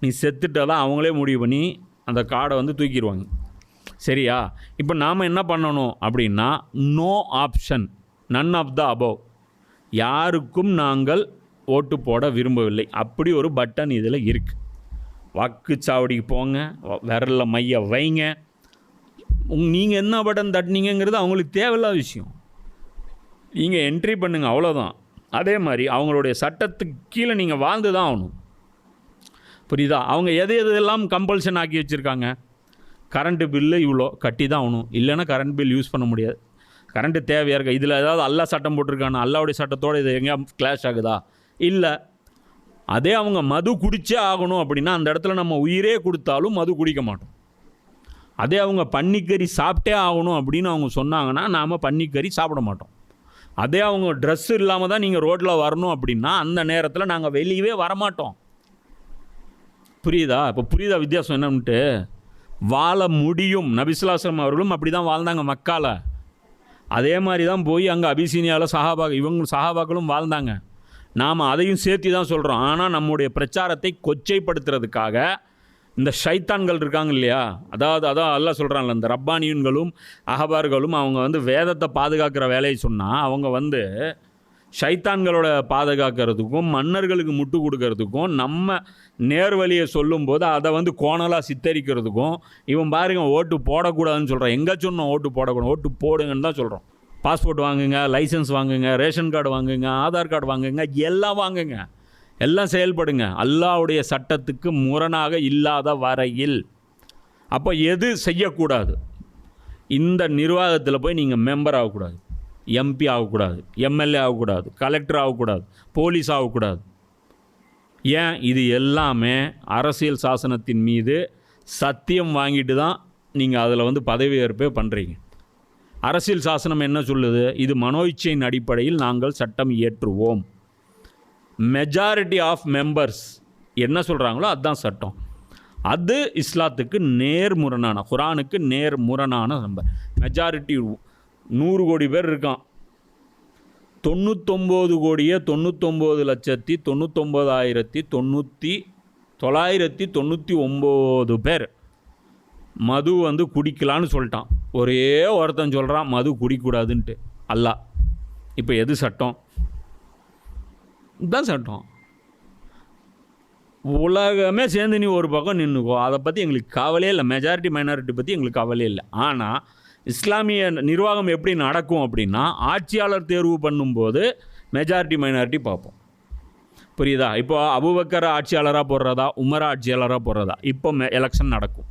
நீ செத்துட்டால் தான் அவங்களே முடிவு பண்ணி அந்த கார்டை வந்து தூக்கிடுவாங்க. சரியா? இப்போ நாம் என்ன பண்ணணும் அப்படின்னா, no option, none of the above, யாருக்கும் நாங்கள் ஓட்டு போட விரும்பவில்லை, அப்படி ஒரு பட்டன் இதில் இருக்குது. வாக்குச்சாவடிக்கு போங்க, விரலில் மைய வைங்க. நீங்கள் என்ன பட்டன் தட்டினீங்கிறது அவங்களுக்கு தேவையில்லாத விஷயம். நீங்கள் என்ட்ரி பண்ணுங்கள், அவ்வளோதான். அதே மாதிரி அவங்களுடைய சட்டத்துக்கு கீழே நீங்கள் வாழ்ந்து தான் ஆகணும். புரியுதா? அவங்க எது எதெல்லாம் கம்பல்ஷன் ஆக்கி வச்சுருக்காங்க, கரண்ட்டு பில்லு இவ்வளோ கட்டி தான் ஆகணும், இல்லைன்னா கரண்ட் பில் யூஸ் பண்ண முடியாது. கரண்ட்டு தேவையாக இருக்கா, இதில் ஏதாவது அல்லா சட்டம் போட்டிருக்கானா, அல்லாவுடைய சட்டத்தோடு இது எங்கேயா கிளாஷ் ஆகுதா? இல்லை. அதே அவங்க மது குடிச்சே ஆகணும் அப்படின்னா அந்த இடத்துல நம்ம உயிரே கொடுத்தாலும் மது குடிக்க மாட்டோம். அதே அவங்க பன்னிக்கறி சாப்பிட்டே ஆகணும் அப்படின்னு அவங்க சொன்னாங்கன்னா நாம் பன்னிக்கறி சாப்பிட மாட்டோம். அதே அவங்க ட்ரெஸ் இல்லாமல் தான் நீங்கள் ரோட்டில் வரணும் அப்படின்னா அந்த நேரத்தில் நாங்கள் வெளியவே வரமாட்டோம். புரியுதா? இப்போ புரியுதா வித்தியாசம் என்னன்ட்டு? வாழ முடியும். நபிசுல்லாஸ்லம் அவர்களும் அப்படி தான் வாழ்ந்தாங்க மக்கால. அதே மாதிரி தான் போய் அங்கே அபிசீனியாவில் சஹாபாக்களும் வாழ்ந்தாங்க. நாம் அதையும் சேர்த்து தான் சொல்கிறோம். ஆனால் நம்முடைய பிரச்சாரத்தை கொச்சைப்படுத்துறதுக்காக இந்த ஷைத்தான்கள் இருக்காங்க இல்லையா, அதான் அல்லாஹ் சொல்கிறான்ல, இந்த ரப்பானியன்களும் அஹபார்களும் அவங்க வந்து வேதத்தை பாதுகாக்கிற வேலையை சொன்னால் அவங்க ஷைத்தான்களோட பாதுகாக்கிறதுக்கும் மன்னர்களுக்கு முட்டு கொடுக்கறதுக்கும் நம்ம நேர்வழியை சொல்லும்போது அதை கோணலாக சித்தரிக்கிறதுக்கும் இவன் பாருங்க ஓட்டு போடக்கூடாதுன்னு சொல்கிறான். எங்கே சொன்னோம் ஓட்டு போடக்கூடாது? ஓட்டு போடுங்கன்னு தான் சொல்கிறோம். பாஸ்போர்ட் வாங்குங்க, லைசன்ஸ் வாங்குங்க, ரேஷன் கார்டு வாங்குங்க, ஆதார் கார்டு வாங்குங்க, எல்லாம் வாங்குங்க, எல்லாம் செயல்படுங்க அல்லாஹ்வுடைய சட்டத்துக்கு முரணாக இல்லாத வரையில். அப்போ எது செய்யக்கூடாது? இந்த நிர்வாகத்தில் போய் நீங்கள் மெம்பர் ஆகக்கூடாது, எம்பி ஆகக்கூடாது, எம்எல்ஏ ஆகக்கூடாது, கலெக்டர் ஆகக்கூடாது, போலீஸ் ஆகக்கூடாது. ஏன்? இது எல்லாமே அரசியல் சாசனத்தின் மீது சத்தியம் வாங்கிட்டு தான் நீங்கள் அதில் பதவி ஏற்பே பண்ணுறீங்க. அரசியல் சாசனம் என்ன சொல்லுது? இது மனோ இச்சையின் அடிப்படையில் நாங்கள் சட்டம் இயற்றுவோம். மெஜாரிட்டி ஆஃப் மெம்பர்ஸ் என்ன சொல்கிறாங்களோ அதுதான் சட்டம். அது இஸ்லாத்துக்கு நேர்முரணான, குரானுக்கு நேர்முரணான நம்பர். மெஜாரிட்டி 100 கோடி பேர் இருக்கான், 99,99,999 பேர் மது குடிக்கலான்னு சொல்லிட்டான். ஒரே ஒருத்தன் சொல்கிறான் மது குடிக்கூடாதுன்ட்டு. அல்லாஹ். இப்போ எது சட்டம்? இதுதான் சட்டம். உலகமே சேர்ந்து நீ ஒரு பக்கம் நின்றுக்கோ, அதை பற்றி எங்களுக்கு கவலையே இல்லை. மெஜாரிட்டி மைனாரிட்டி பற்றி எங்களுக்கு கவலையே இல்லை. ஆனால் இஸ்லாமிய நிர்வாகம் எப்படி நடக்கும் அப்படின்னா, ஆட்சியாளர் தேர்வு பண்ணும்போது மெஜாரிட்டி மைனாரிட்டி பார்ப்போம். புரியுதா? இப்போ அபூபக்கர் ஆட்சியாளராக போடுறதா, உமர் ஆட்சியாளராக போடுறதா, இப்போ எலெக்ஷன் நடக்கும்.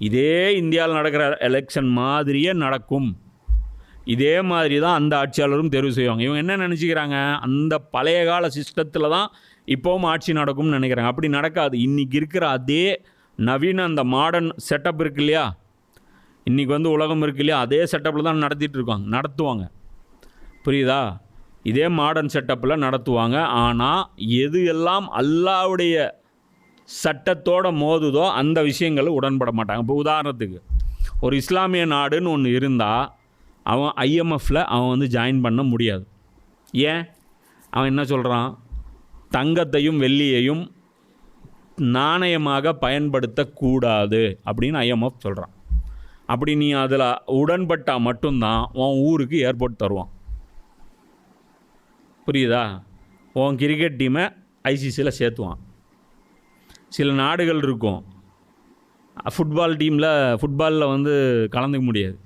இதே இந்தியாவில் நடக்கிற எலெக்ஷன் மாதிரியே நடக்கும். இதே மாதிரி தான் அந்த ஆட்சியாளரும் தேர்வு செய்வாங்க. இவங்க என்ன நினச்சிக்கிறாங்க, அந்த பழைய கால சிஸ்டத்தில் தான் இப்போவும் ஆட்சி நடக்கும்னு நினைக்கிறாங்க. அப்படி நடக்காது. இன்றைக்கி இருக்கிற அதே நவீன அந்த மாடர்ன் செட்டப் இருக்கு இல்லையா, இன்றைக்கி உலகம் இருக்கு இல்லையா, அதே செட்டப்பில் தான் நடத்துவாங்க. புரியுதா? இதே மாடர்ன் செட்டப்பில் நடத்துவாங்க. ஆனால் எது எல்லாம் அல்லாஹ்வுடைய சட்டத்தோடு மோதுதோ அந்த விஷயங்களை உடன்பட மாட்டாங்க. இப்போ உதாரணத்துக்கு ஒரு இஸ்லாமிய நாடுன்னு ஒன்று இருந்தால் அவன் ஐஎம்எஃப்பில் அவன் ஜாயின் பண்ண முடியாது. ஏன்? அவன் என்ன சொல்கிறான்? தங்கத்தையும் வெள்ளியையும் நாணயமாக பயன்படுத்தக்கூடாது அப்படின்னு ஐஎம்எஃப் சொல்கிறான். அப்படி நீ அதில் உடன்பட்டால் மட்டும்தான் உன் ஊருக்கு ஏர்போர்ட் தருவான். புரியுதா? உன் கிரிக்கெட் டீமை ஐசிசியில் சேர்த்துவான். சில நாடுகள் இருக்கும், ஃபுட்பாலில் கலந்துக்க முடியாது.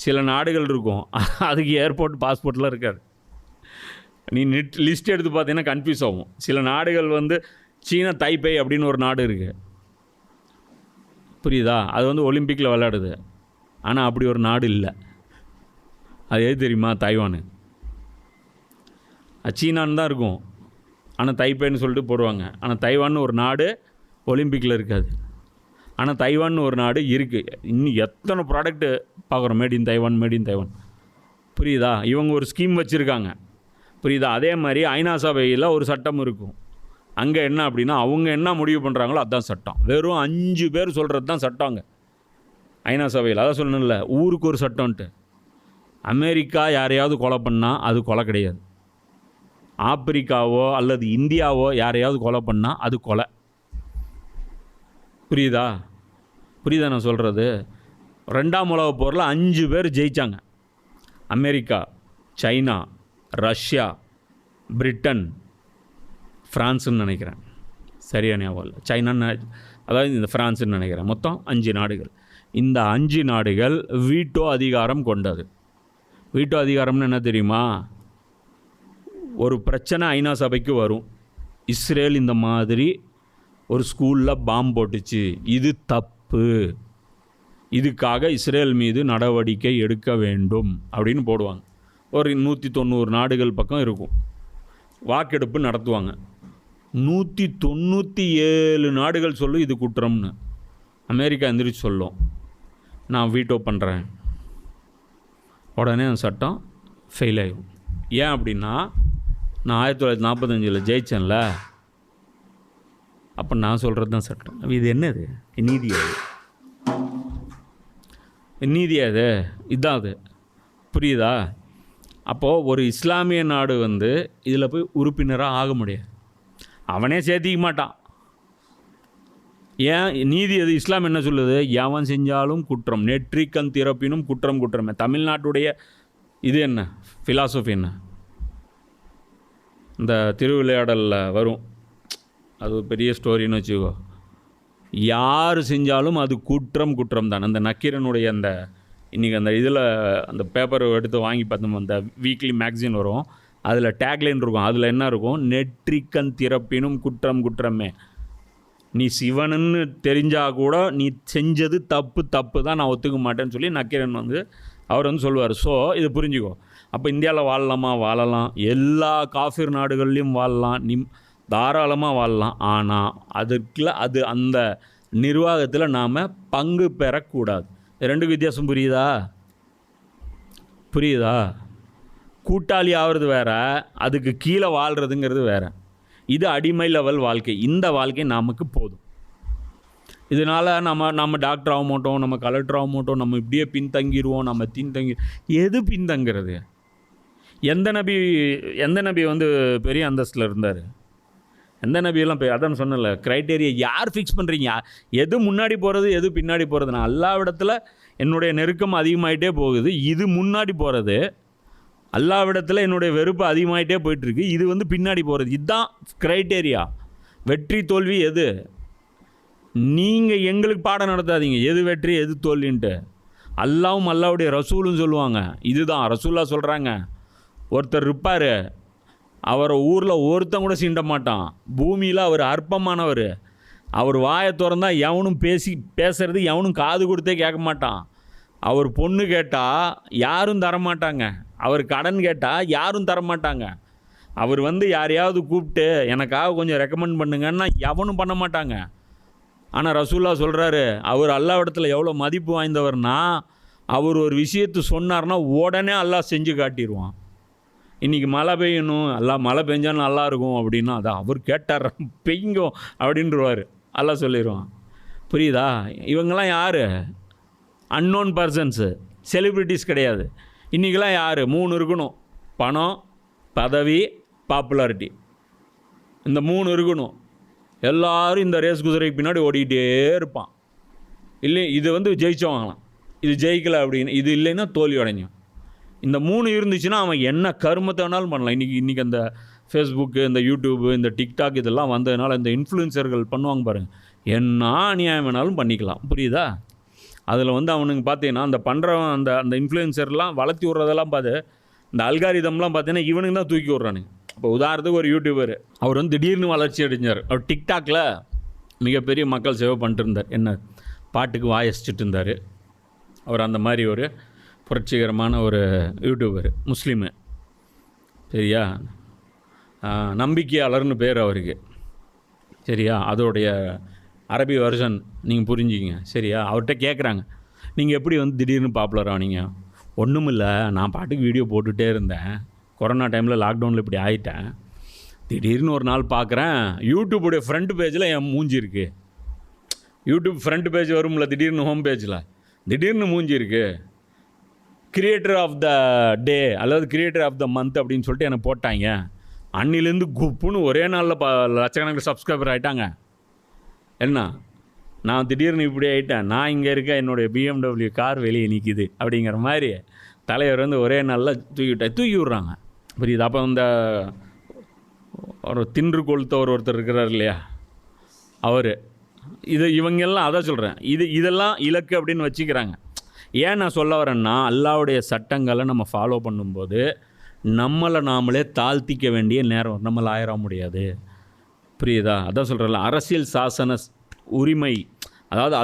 சில நாடுகள் இருக்கும், அதுக்கு ஏர்போர்ட் பாஸ்போர்ட்லாம் இருக்காது. நீ லிஸ்ட் எடுத்து பார்த்தீங்கன்னா கன்ஃபியூஸ் ஆகும். சில நாடுகள் சீனா தைப்பை அப்படின்னு ஒரு நாடு இருக்குது. புரியுதா? அது ஒலிம்பிக்கில் விளையாடுது. ஆனால் அப்படி ஒரு நாடு இல்லை. அது எது தெரியுமா? தைவானு. சீனான்னு தான் இருக்கும், ஆனால் தைப்பைன்னு சொல்லிட்டு போடுவாங்க. ஆனால் தைவான்னு ஒரு நாடு ஒலிம்பிக்கில் இருக்காது. ஆனால் தைவான்னு ஒரு நாடு இருக்குது. இன்னும் எத்தனை ப்ராடக்ட்டு பார்க்குறோம், மேட் இன் தைவான். புரியுதா? இவங்க ஒரு ஸ்கீம் வச்சுருக்காங்க. புரியுதா? அதே மாதிரி ஐநா சபையில் ஒரு சட்டம் இருக்கும். அங்கே என்ன அப்படின்னா, அவங்க என்ன முடிவு பண்ணுறாங்களோ அதுதான் சட்டம். வெறும் 5 பேர் சொல்கிறது தான் சட்டங்க ஐநா சபையில். அதான் சொல்லணும்ல, ஊருக்கு ஒரு சட்டம்ன்ட்டு. அமெரிக்கா யாரையாவது கொலை பண்ணால் அது கொலை கிடையாது. ஆப்பிரிக்காவோ அல்லது இந்தியாவோ யாரையாவது கொலை பண்ணால் அது கொலை. புரியுதா நான் சொல்கிறது? 2ஆம் உலகப் போரில் 5 பேர் ஜெயித்தாங்க. அமெரிக்கா, சைனா, ரஷ்யா, பிரிட்டன், ஃப்ரான்ஸுன்னு நினைக்கிறேன். சரியா ஞாபகம் இல்லை. சைனான்னு, அதாவது இந்த ஃப்ரான்ஸுன்னு நினைக்கிறேன். மொத்தம் 5 நாடுகள். இந்த 5 நாடுகள் வீட்டோ அதிகாரம் கொண்டது. வீட்டோ அதிகாரம்னு என்ன தெரியுமா? ஒரு பிரச்சனை ஐநா சபைக்கு வரும், இஸ்ரேல் இந்த மாதிரி ஒரு ஸ்கூலில் பாம்பு போட்டுச்சு, இது தப்பு, இதுக்காக இஸ்ரேல் மீது நடவடிக்கை எடுக்க வேண்டும் அப்படின்னு போடுவாங்க. ஒரு 190 நாடுகள் பக்கம் இருக்கும். வாக்கெடுப்பு நடத்துவாங்க. 197 நாடுகள் சொல்லும் இது குற்றம்னு. அமெரிக்கா எந்திரிச்சு சொல்லும், நான் வீட்டோ பண்ணுறேன். உடனே அந்த சட்டம் ஃபெயில் ஆகும். ஏன் அப்படின்னா, நான் 1945 ஜெயிச்சேன்ல, அப்போ நான் சொல்கிறது தான் சட்டம். இது என்னது நீதியா? நீதியா இது? இதான் அது. புரியுதா? அப்போது ஒரு இஸ்லாமிய நாடு வந்து இதில் போய் உறுப்பினராக ஆக முடியாது, அவனே சேர்த்திக்க மாட்டான். ஏன் நீதி அது? இஸ்லாம் என்ன சொல்லுது? எவன் செஞ்சாலும் குற்றம், நெற்றிக்கண் திறப்பினும் குற்றம் குற்றமே. தமிழ்நாட்டுடைய இது என்ன ஃபிலாசபி என்ன? இந்த திருவிளையாடலில் வரும், அது பெரிய ஸ்டோரின்னு வச்சுக்கோ. யார் செஞ்சாலும் அது குற்றம் குற்றம் தான். அந்த நக்கீரனுடைய அந்த இன்றைக்கி அந்த இதில் அந்த பேப்பர் எடுத்து வாங்கி பார்த்தோம், அந்த வீக்லி மேக்சின் வரும், அதில் டேக்லைன் இருக்கும். அதில் என்ன இருக்கும்? நெற்றிக்கண் திறப்பினும் குற்றம் குற்றமே. நீ சிவனுன்னு தெரிஞ்சால் கூட நீ செஞ்சது தப்பு தப்பு தான், நான் ஒத்துக்க மாட்டேன்னு சொல்லி நக்கீரன் வந்து அவர் வந்து சொல்லுவார். ஸோ இது புரிஞ்சுக்கோ. அப்போ இந்தியாவில் வாழலாமா? வாழலாம். எல்லா காஃபிர் நாடுகள்லையும் வாழலாம், தாராளமாக வாழலாம். ஆனால் அது அந்த நிர்வாகத்தில் நாம் பங்கு பெறக்கூடாது. ரெண்டுக்கு வித்தியாசம் புரியுதா? கூட்டாளி ஆகிறது வேற, அதுக்கு கீழே வாழ்கிறதுங்கிறது வேற. இது அடிமை லெவல் வாழ்க்கை. இந்த வாழ்க்கை நமக்கு போதும். இதனால் நம்ம டாக்டர் ஆக மாட்டோம், நம்ம கலெக்டர் ஆக மாட்டோம், நம்ம இப்படியே பின்தங்கிடுவோம், நம்ம எது பின்தங்கிறது? எந்த நபி வந்து பெரிய அந்தஸ்தில் இருந்தார்? எந்த நபியெல்லாம் அதான் சொன்னல, க்ரைட்டேரியா யார் ஃபிக்ஸ் பண்ணுறீங்க? எது முன்னாடி போகிறது, எது பின்னாடி போகிறது? நான் அல்லாவிடத்தில் என்னுடைய நெருக்கம் அதிகமாகிட்டே போகுது, இது முன்னாடி போகிறது. அல்லாவிடத்தில் என்னுடைய வெறுப்பு அதிகமாகிட்டே போயிட்டுருக்கு, இது வந்து பின்னாடி போகிறது. இதுதான் க்ரைட்டேரியா. வெற்றி தோல்வி எது? நீங்கள் எங்களுக்கு பாடம் நடத்தாதீங்க எது வெற்றி எது தோல்வின்ட்டு. அல்லாவும் அல்லாவுடைய ரசூலும் சொல்லுவாங்க. இதுதான் ரசூல்லா சொல்கிறாங்க. ஒருத்தர் இருப்பார், அவரை ஊரில் ஒருத்தன் கூட சீண்ட மாட்டான், பூமியில் அவர் அற்பமானவர். அவர் வாயை திறந்தால் எவனும் பேசுறது எவனும் காது கொடுத்தே கேட்க மாட்டான். அவர் பொண்ணு கேட்டால் யாரும் தரமாட்டாங்க, அவர் கடன் கேட்டால் யாரும் தரமாட்டாங்க. அவர் வந்து யாரையாவது கூப்பிட்டு எனக்காக கொஞ்சம் ரெக்கமெண்ட் பண்ணுங்கன்னா எவனும் பண்ண மாட்டாங்க. ஆனால் ரசூல்லா சொல்கிறாரு, அவர் அல்லாஹ்விடத்தில் எவ்வளோ மதிப்பு வாய்ந்தவர்னா, அவர் ஒரு விஷயத்தை சொன்னார்னா உடனே அல்லாஹ் செஞ்சு காட்டிடுவான். இன்றைக்கி மழை பெய்யணும், மழை பெஞ்சாலும் நல்லா இருக்கும் அப்படின்னா, அதான் அவர் கேட்டார் பெய்யும் அப்படின்றவார், அல்லாஹ் சொல்லிடுவான். புரியுதா? இவங்கெல்லாம் யார்? அன்னோன் பர்சன்ஸு, செலிப்ரிட்டிஸ் கிடையாது. இன்றைக்கெல்லாம் யார்? 3 இருக்கணும்: பணம், பதவி, பாப்புலாரிட்டி. இந்த 3 இருக்கணும். எல்லோரும் இந்த ரேஸ் குதிரைக்கு பின்னாடி ஓடிக்கிட்டே இருப்பான். இல்லை இது வந்து ஜெயிச்சவங்களாம், இது ஜெயிக்கலை அப்படின்னு, இது இல்லைன்னா தோல்வி அடைஞ்சோம். இந்த 3 இருந்துச்சுன்னா அவன் என்ன கருமத்தை வேணாலும் பண்ணலாம். இன்றைக்கி அந்த ஃபேஸ்புக்கு, இந்த யூடியூப்பு, இந்த டிக்டாக் இதெல்லாம் வந்ததுனால இந்த இன்ஃப்ளூயன்சர்கள் பண்ணுவாங்க பாருங்கள், என்ன அநியாயம் வேணாலும் பண்ணிக்கலாம். புரியுதா? அதில் வந்து அவனுங்க பார்த்தீங்கன்னா அந்த பண்ணுறவன் அந்த இன்ஃப்ளூயன்சர்லாம் வளர்த்தி விட்றதெல்லாம் பார்த்து, இந்த அல்காரிதம்லாம் பார்த்தீங்கன்னா இவனுக்கு தான் தூக்கி விட்றானுங்க. இப்போ உதாரணத்துக்கு ஒரு யூடியூபர், அவர் வந்து திடீர்னு வளர்ச்சி அடைஞ்சார். அவர் டிக்டாக்ல மிகப்பெரிய மக்கள் சேவை பண்ணிட்டு இருந்தார். என்ன பாட்டுக்கு வாயசிச்சுட்டு இருந்தார். அவர் அந்த மாதிரி ஒரு புரட்சிகரமான ஒரு யூடியூபர், முஸ்லீமு. சரியா? நம்பிக்கையாளர்னு பேர் அவருக்கு. சரியா? அதோடைய அரபி வெர்ஷன் நீங்கள் புரிஞ்சுக்கிங்க. சரியா? அவர்கிட்ட கேட்குறாங்க, நீங்கள் எப்படி வந்து திடீர்னு பாப்புலர் ஆனீங்க? ஒன்றும் இல்லை, நான் பாட்டுக்கு வீடியோ போட்டுகிட்டே இருந்தேன், கொரோனா டைமில் லாக்டவுனில் இப்படி ஆகிட்டேன். திடீர்னு ஒரு நாள் பார்க்குறேன், யூடியூப்புடைய ஃப்ரண்ட் பேஜில் என் மூஞ்சி இருக்குது. யூடியூப் ஃப்ரண்ட் பேஜ் வரும்ல, திடீர்னு ஹோம் பேஜில் திடீர்னு மூஞ்சி இருக்குது. கிரியேட்டர் ஆஃப் த டே அல்லது கிரியேட்டர் ஆஃப் த மந்த் அப்படின்னு சொல்லிட்டு எனக்கு போட்டாங்க. அன்னிலேருந்து குப்புன்னு ஒரே நாளில் லட்சக்கணக்கில் சப்ஸ்கிரைபர் ஆகிட்டாங்க. என்ன, நான் திடீர்னு இப்படி ஆகிட்டேன், நான் இங்கே இருக்க என்னுடைய BMW கார் வெளியே நிற்கிது அப்படிங்கிற மாதிரி தலைவர் வந்து ஒரே நாளில் தூக்கி விட்றாங்க. புரியுது? அப்போ இந்த ஒரு தின்று கொளுத்தவர் ஒருத்தர் இருக்கிறார் இல்லையா, அவர் இவங்கெல்லாம் அதான் சொல்கிறேன், இதெல்லாம் இலக்கு அப்படின்னு வச்சுக்கிறாங்க. ஏன் நான் சொல்ல வரேன்னா, அல்லாஹ்வுடைய சட்டங்களை நம்ம ஃபாலோ பண்ணும்போது நம்மளை நாமளே தாழ்த்திக்க வேண்டிய நேரம் நம்மளை ஆயிர முடியாது. புரியுதா? அதான் சொல்கிறேன்ல, அரசியல் சாசன உரிமை, அதாவது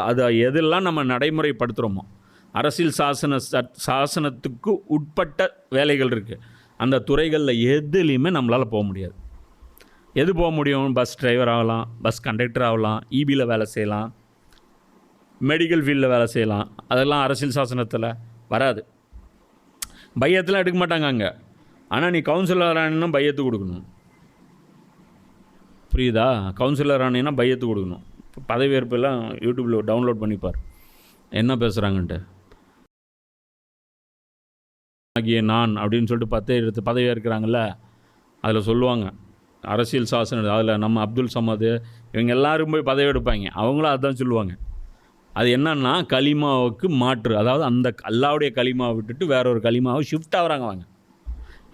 அதை எதெல்லாம் நம்ம நடைமுறைப்படுத்துகிறோமோ, அரசியல் சாசனத்துக்கு உட்பட்ட வேலைகள் இருக்குது. அந்த துறைகளில் எதுலேயுமே நம்மளால் போக முடியாது. எது போக முடியும்? பஸ் டிரைவர் ஆகலாம், பஸ் கண்டக்டர் ஆகலாம், இபியில் வேலை செய்யலாம், மெடிக்கல் ஃபீல்டில் வேலை செய்யலாம். அதெல்லாம் அரசியல் சாசனத்தில் வராது. பையத்தெலாம் எடுக்க மாட்டாங்க அங்கே. ஆனால் நீ கவுன்சிலர் ஆனா பையத்து கொடுக்கணும். புரியுதா? கவுன்சிலர் ஆனீங்கன்னா பையத்து கொடுக்கணும். பதவியேற்பெல்லாம் யூடியூப்பில் டவுன்லோட் பண்ணிப்பார் என்ன பேசுகிறாங்கன்ட்டு. ஆகிய நான் அப்படின்னு சொல்லிட்டு பதவி இருக்கிறாங்கல்ல, அதில் சொல்லுவாங்க அரசியல் சாசனம். அதில் நம்ம அப்துல் சமது இவங்க எல்லாரும் போய் பதவி எடுப்பாங்க. அவங்களும் அதுதான் சொல்லுவாங்க. அது என்னன்னா கலிமாவுக்கு மாற்று, அதாவது அந்த அல்லாவுடைய கலிமாவை விட்டுட்டு வேற ஒரு கலிமாவை ஷிஃப்ட் ஆகிறாங்க. வாங்க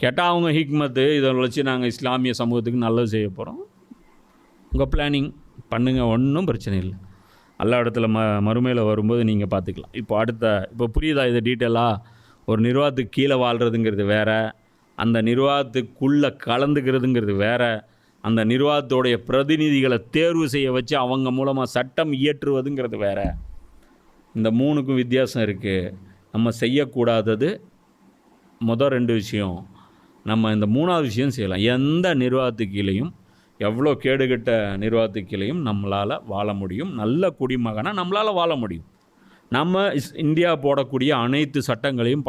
கேட்டால் அவங்க ஹிக்மத்து இதை வச்சு நாங்கள் இஸ்லாமிய சமூகத்துக்கு நல்லது செய்ய போகிறோம். உங்கள் பிளானிங் பண்ணுங்கள், ஒன்றும் பிரச்சனை இல்லை. எல்லா இடத்துல மறுமையில் வரும்போது நீங்கள் பார்த்துக்கலாம். இப்போ புரியுதா இது டீட்டெயிலாக? ஒரு நிர்வாகத்துக்கு கீழே வாழ்கிறதுங்கிறது வேறு, அந்த நிர்வாகத்துக்குள்ளே கலந்துக்கிறதுங்கிறது வேறு, அந்த நிர்வாகத்தோடைய பிரதிநிதிகளை தேர்வு செய்ய வச்சு அவங்க மூலமாக சட்டம் இயற்றுவதுங்கிறது வேறு. இந்த மூணுக்கும் வித்தியாசம் இருக்குது. நம்ம செய்யக்கூடாதது மொதல் 2 விஷயம், நம்ம இந்த 3வது விஷயம் செய்யலாம். எந்த நிர்வாகத்துக்கு கீழேயும், எவ்வளோ கேடுகட்ட நிர்வாகத்துக்கு கீழேயும் நம்மளால் வாழ முடியும். நல்ல குடிமகனாக நம்மளால் வாழ முடியும். நம்ம இந்தியா போடக்கூடிய அனைத்து சட்டங்களையும்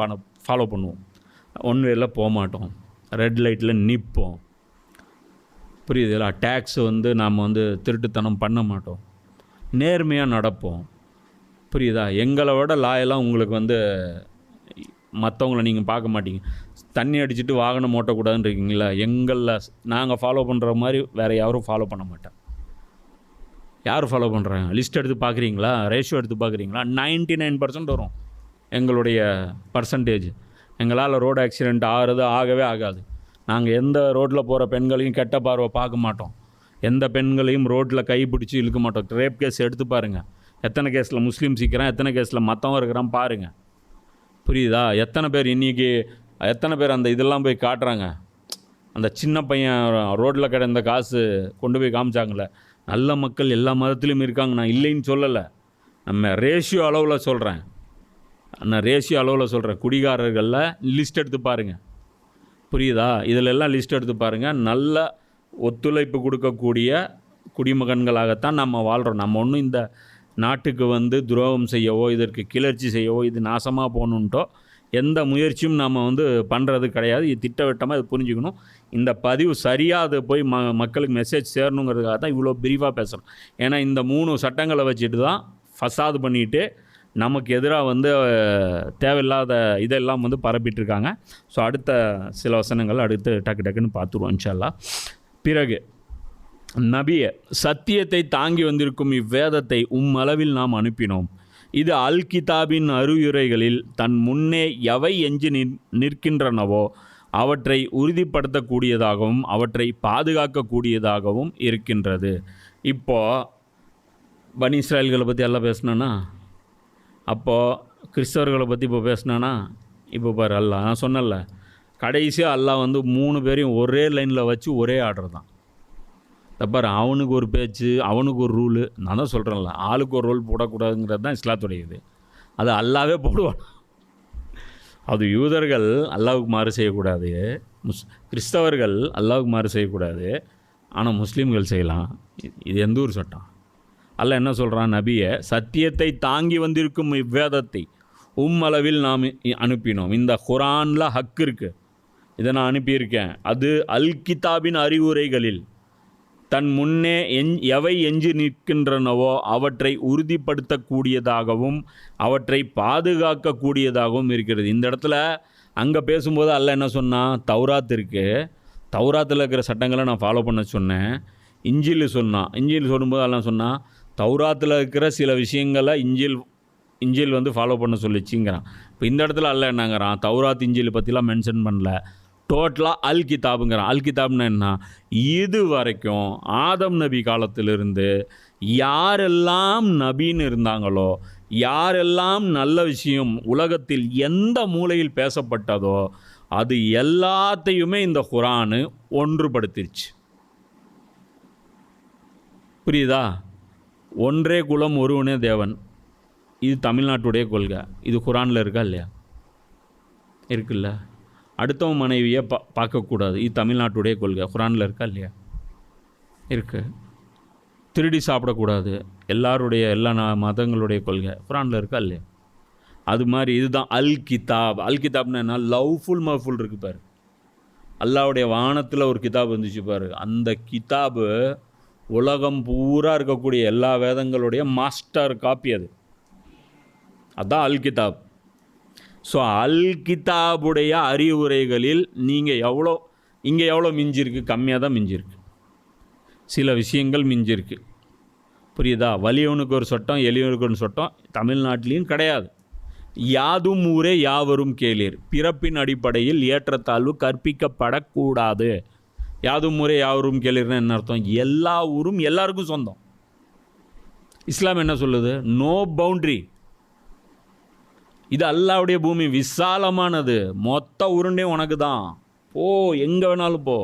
ஃபாலோ பண்ணுவோம். ஒன் வேல போக மாட்டோம், ரெட் லைட்டில் நிற்போம். புரியுதுல? டேக்ஸ் நாம் திருட்டுத்தனம் பண்ண மாட்டோம், நேர்மையாக நடப்போம். புரியுதா? எங்களை விட லாயெல்லாம் உங்களுக்கு மற்றவங்கள நீங்கள் பார்க்க மாட்டீங்க. தண்ணி அடிச்சுட்டு வாகனம் ஓட்டக்கூடாதுன்னு இருக்கீங்களா? எங்களில் நாங்கள் ஃபாலோ பண்ணுற மாதிரி வேறு யாரும் ஃபாலோ பண்ண மாட்டேன். யார் ஃபாலோ பண்ணுறாங்க? லிஸ்ட் எடுத்து பார்க்குறீங்களா? ரேஷியோ எடுத்து பார்க்குறீங்களா? 99% வரும் எங்களுடைய பர்சன்டேஜ். எங்களால் ரோடு ஆக்சிடெண்ட் ஆகவே ஆகாது. நாங்கள் எந்த ரோட்டில் போகிற பெண்களையும் கெட்ட பார்வை பார்க்க மாட்டோம். எந்த பெண்களையும் ரோட்டில் கைப்பிடிச்சி இழுக்க மாட்டோம். ரேப் கேஸ் எடுத்து பாருங்கள். எத்தனை கேஸில் முஸ்லீம் சீக்கிரம், எத்தனை கேஸில் மற்றவன் இருக்கிறான் பாருங்கள். புரியுதா? எத்தனை பேர் அந்த இதெல்லாம் போய் காட்டுறாங்க. அந்த சின்ன பையன் ரோட்டில் கிடந்த காசு கொண்டு போய் காமிச்சாங்களே. நல்ல மக்கள் எல்லா மதத்துலேயும் இருக்காங்க, நான் இல்லைன்னு சொல்லலை. நம்ம ரேஷியோ அளவில் சொல்கிறேன். குடிகாரர்களில் லிஸ்ட் எடுத்து பாருங்கள். புரியுதா? இதிலெல்லாம் லிஸ்ட் எடுத்து பாருங்கள். நல்ல ஒத்துழைப்பு கொடுக்கக்கூடிய குடிமகன்களாகத்தான் நம்ம வாழ்கிறோம். நம்ம ஒன்றும் இந்த நாட்டுக்கு துரோகம் செய்யவோ, இதற்கு கிளர்ச்சி செய்யவோ, இது நாசமாக போகணுன்ட்டோ எந்த முயற்சியும் நம்ம பண்ணுறது கிடையாது. இது திட்டவட்டமாக இது புரிஞ்சுக்கணும். இந்த பதிவு சரியாக அது போய் மக்களுக்கு மெசேஜ் சேரணுங்கிறதுக்காக தான் இவ்வளோ பிரீஃபாக பேசுகிறோம். ஏன்னா இந்த 3 சட்டங்களை வச்சுட்டு தான் ஃபசாது பண்ணிவிட்டு நமக்கு எதிராக தேவையில்லாத இதெல்லாம் பரப்பிட்டுருக்காங்க. ஸோ அடுத்த சில வசனங்கள் அடுத்து டக்குன்னு பார்த்துருவோம் இன்ஷா அல்லாஹ். பிறகு நபியே, சத்தியத்தை தாங்கி வந்திருக்கும் இவ்வேதத்தை அளவில் நாம் அனுப்பினோம். இது அல் கிதாபின் அறிவுரைகளில் தன் முன்னே எவை எஞ்சி நிற்கின்றனவோ அவற்றை உறுதிப்படுத்தக்கூடியதாகவும் அவற்றை பாதுகாக்கக்கூடியதாகவும் இருக்கின்றது. இப்போது பனி இஸ்ராயல்களை பற்றி எல்லாம் பேசினேன்னா, அப்போது கிறிஸ்தவர்களை பற்றி இப்போ பேசினானா, இப்போ பாரு அல்லாஹ் நான் சொன்னல, கடைசியாக அல்லாஹ் 3 பேரையும் ஒரே லைனில் வச்சு ஒரே ஆர்டர் தான். தப்பாரு, அவனுக்கு ஒரு பேச்சு, அவனுக்கு ஒரு ரூலு. நான் தான் சொல்கிறேன்ல, ஆளுக்கு ஒரு ரோல் போடக்கூடாதுங்கிறது தான் இஸ்லாத்துடைய இது. அது அல்லாவே போடுவான். அது யூதர்கள் அல்லாவுக்கு மாறு செய்யக்கூடாது, கிறிஸ்தவர்கள் அல்லாவுக்கு மாறு செய்யக்கூடாது, ஆனால் முஸ்லீம்கள் செய்யலாம். இது எந்த ஒரு சட்டம்? அல்லாஹ் என்ன சொல்கிறான்? நபியை, சத்தியத்தை தாங்கி வந்திருக்கும் இவ்வேதத்தை அளவில் நாம் அனுப்பினோம். இந்த குரானில் ஹக் இருக்குது, இதை நான் அனுப்பியிருக்கேன். அது அல் கிதாபின் அறிவுரைகளில் தன் முன்னே எவை எஞ்சி நிற்கின்றனவோ அவற்றை உறுதிப்படுத்தக்கூடியதாகவும் அவற்றை பாதுகாக்கக்கூடியதாகவும் இருக்கிறது. இந்த இடத்துல அங்கே பேசும்போது அல்லாஹ் என்ன சொன்னான்? தௌராத் இருக்குது, தௌராத்தில் இருக்கிற சட்டங்களை நான் ஃபாலோ பண்ண சொன்னேன். இஞ்சில் சொல்லும்போது அல்லாஹ் சொன்னான், தௌராத்தில் இருக்கிற சில விஷயங்களை இஞ்சில் ஃபாலோ பண்ண சொல்லிச்சுங்கிறான். இப்போ இந்த இடத்துல அல்லாஹ் என்னங்கிறான்? தௌராத் இஞ்சில் பற்றிலாம் மென்ஷன் பண்ணல, டோட்டலாக அல் கிதாபுங்கிறான். அல் கிதாப்னா என்ன? இது வரைக்கும் ஆதம் நபி காலத்திலிருந்து யாரெல்லாம் நபின்னு இருந்தாங்களோ, யாரெல்லாம் நல்ல விஷயம் உலகத்தில் எந்த மூலையில் பேசப்பட்டதோ அது எல்லாத்தையுமே இந்த குரானு ஒன்றுபடுத்திருச்சு. புரியுதா? ஒன்றே குலம் ஒருவனே தேவன், இது தமிழ்நாட்டுடைய கொள்கை. இது குரானில் இருக்கா இல்லையா? இருக்குல்ல. அடுத்தவன் மனைவியை பார்க்கக்கூடாது, இது தமிழ்நாட்டுடைய கொள்கை. குரானில் இருக்கா இல்லையா? இருக்குது. திருடி சாப்பிடக்கூடாது, எல்லாருடைய எல்லா மதங்களுடைய கொள்கை. குரானில் இருக்கா இல்லையா? அது மாதிரி இதுதான் அல் கிதாப். அல் கிதாப்னா என்ன? லவ்ஃபுல் மஃபுல் இருக்குது பாரு. அல்லாவுடைய வானத்தில் ஒரு கிதாப் இருந்துச்சு பாரு. அந்த கிதாபு உலகம் பூரா இருக்கக்கூடிய எல்லா வேதங்களுடைய மாஸ்டர் காப்பி. அதுதான் அல் கிதாப். ஸோ அல் கிதாபுடைய அறிவுரைகளில் நீங்கள் இங்கே எவ்வளோ மிஞ்சிருக்கு? கம்மியாக தான் மிஞ்சிருக்கு. சில விஷயங்கள் மிஞ்சிருக்கு. புரியுதா? வலியவனுக்கு ஒரு சட்டம், எளியவனுக்கு ஒரு சட்டம் தமிழ்நாட்டிலையும் கிடையாது. யாதும் ஊரே யாவரும் கேளீர், பிறப்பின் அடிப்படையில் ஏற்றத்தாழ்வு கற்பிக்கப்படக்கூடாது. யாதும் ஊரே யாவரும் கேளீர்னா என்ன அர்த்தம்? எல்லா ஊரும் எல்லாருக்கும் சொந்தம். இஸ்லாம் என்ன சொல்லுது? No boundary. இது அல்லாவுடைய பூமி, விசாலமானது. மொத்த உருண்டே உனக்கு தான். போ, எங்கே வேணாலும் போ,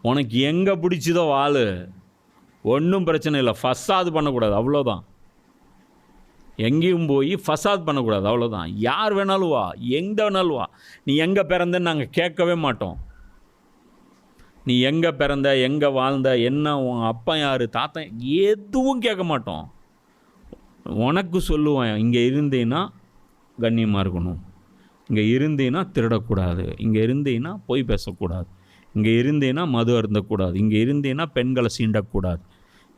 உனக்கு எங்கே பிடிச்சதோ வாழு, ஒன்றும் பிரச்சனை இல்லை. ஃபசாது பண்ணக்கூடாது, அவ்வளோதான். எங்கேயும் போய் ஃபசாத் பண்ணக்கூடாது, அவ்வளோதான். யார் வேணாலும் வா, எங்கே வேணாலும் வா. நீ எங்கே பிறந்தன்னு நாங்கள் கேட்கவே மாட்டோம். நீ எங்கே பிறந்த, எங்கே வாழ்ந்த, என்ன உன் அப்பா யார், தாத்தா, எதுவும் கேட்க மாட்டோம். உனக்கு சொல்லுவேன், இங்கே இருந்தீன்னா கண்ணியமாக இருக்கணும், இங்கே இருந்தீன்னா திருடக்கூடாது, இங்கே இருந்தீன்னா பொய் பேசக்கூடாது, இங்கே இருந்தீன்னா மது அருந்தக்கூடாது, இங்கே இருந்தீன்னா பெண்களை சீண்டக்கூடாது,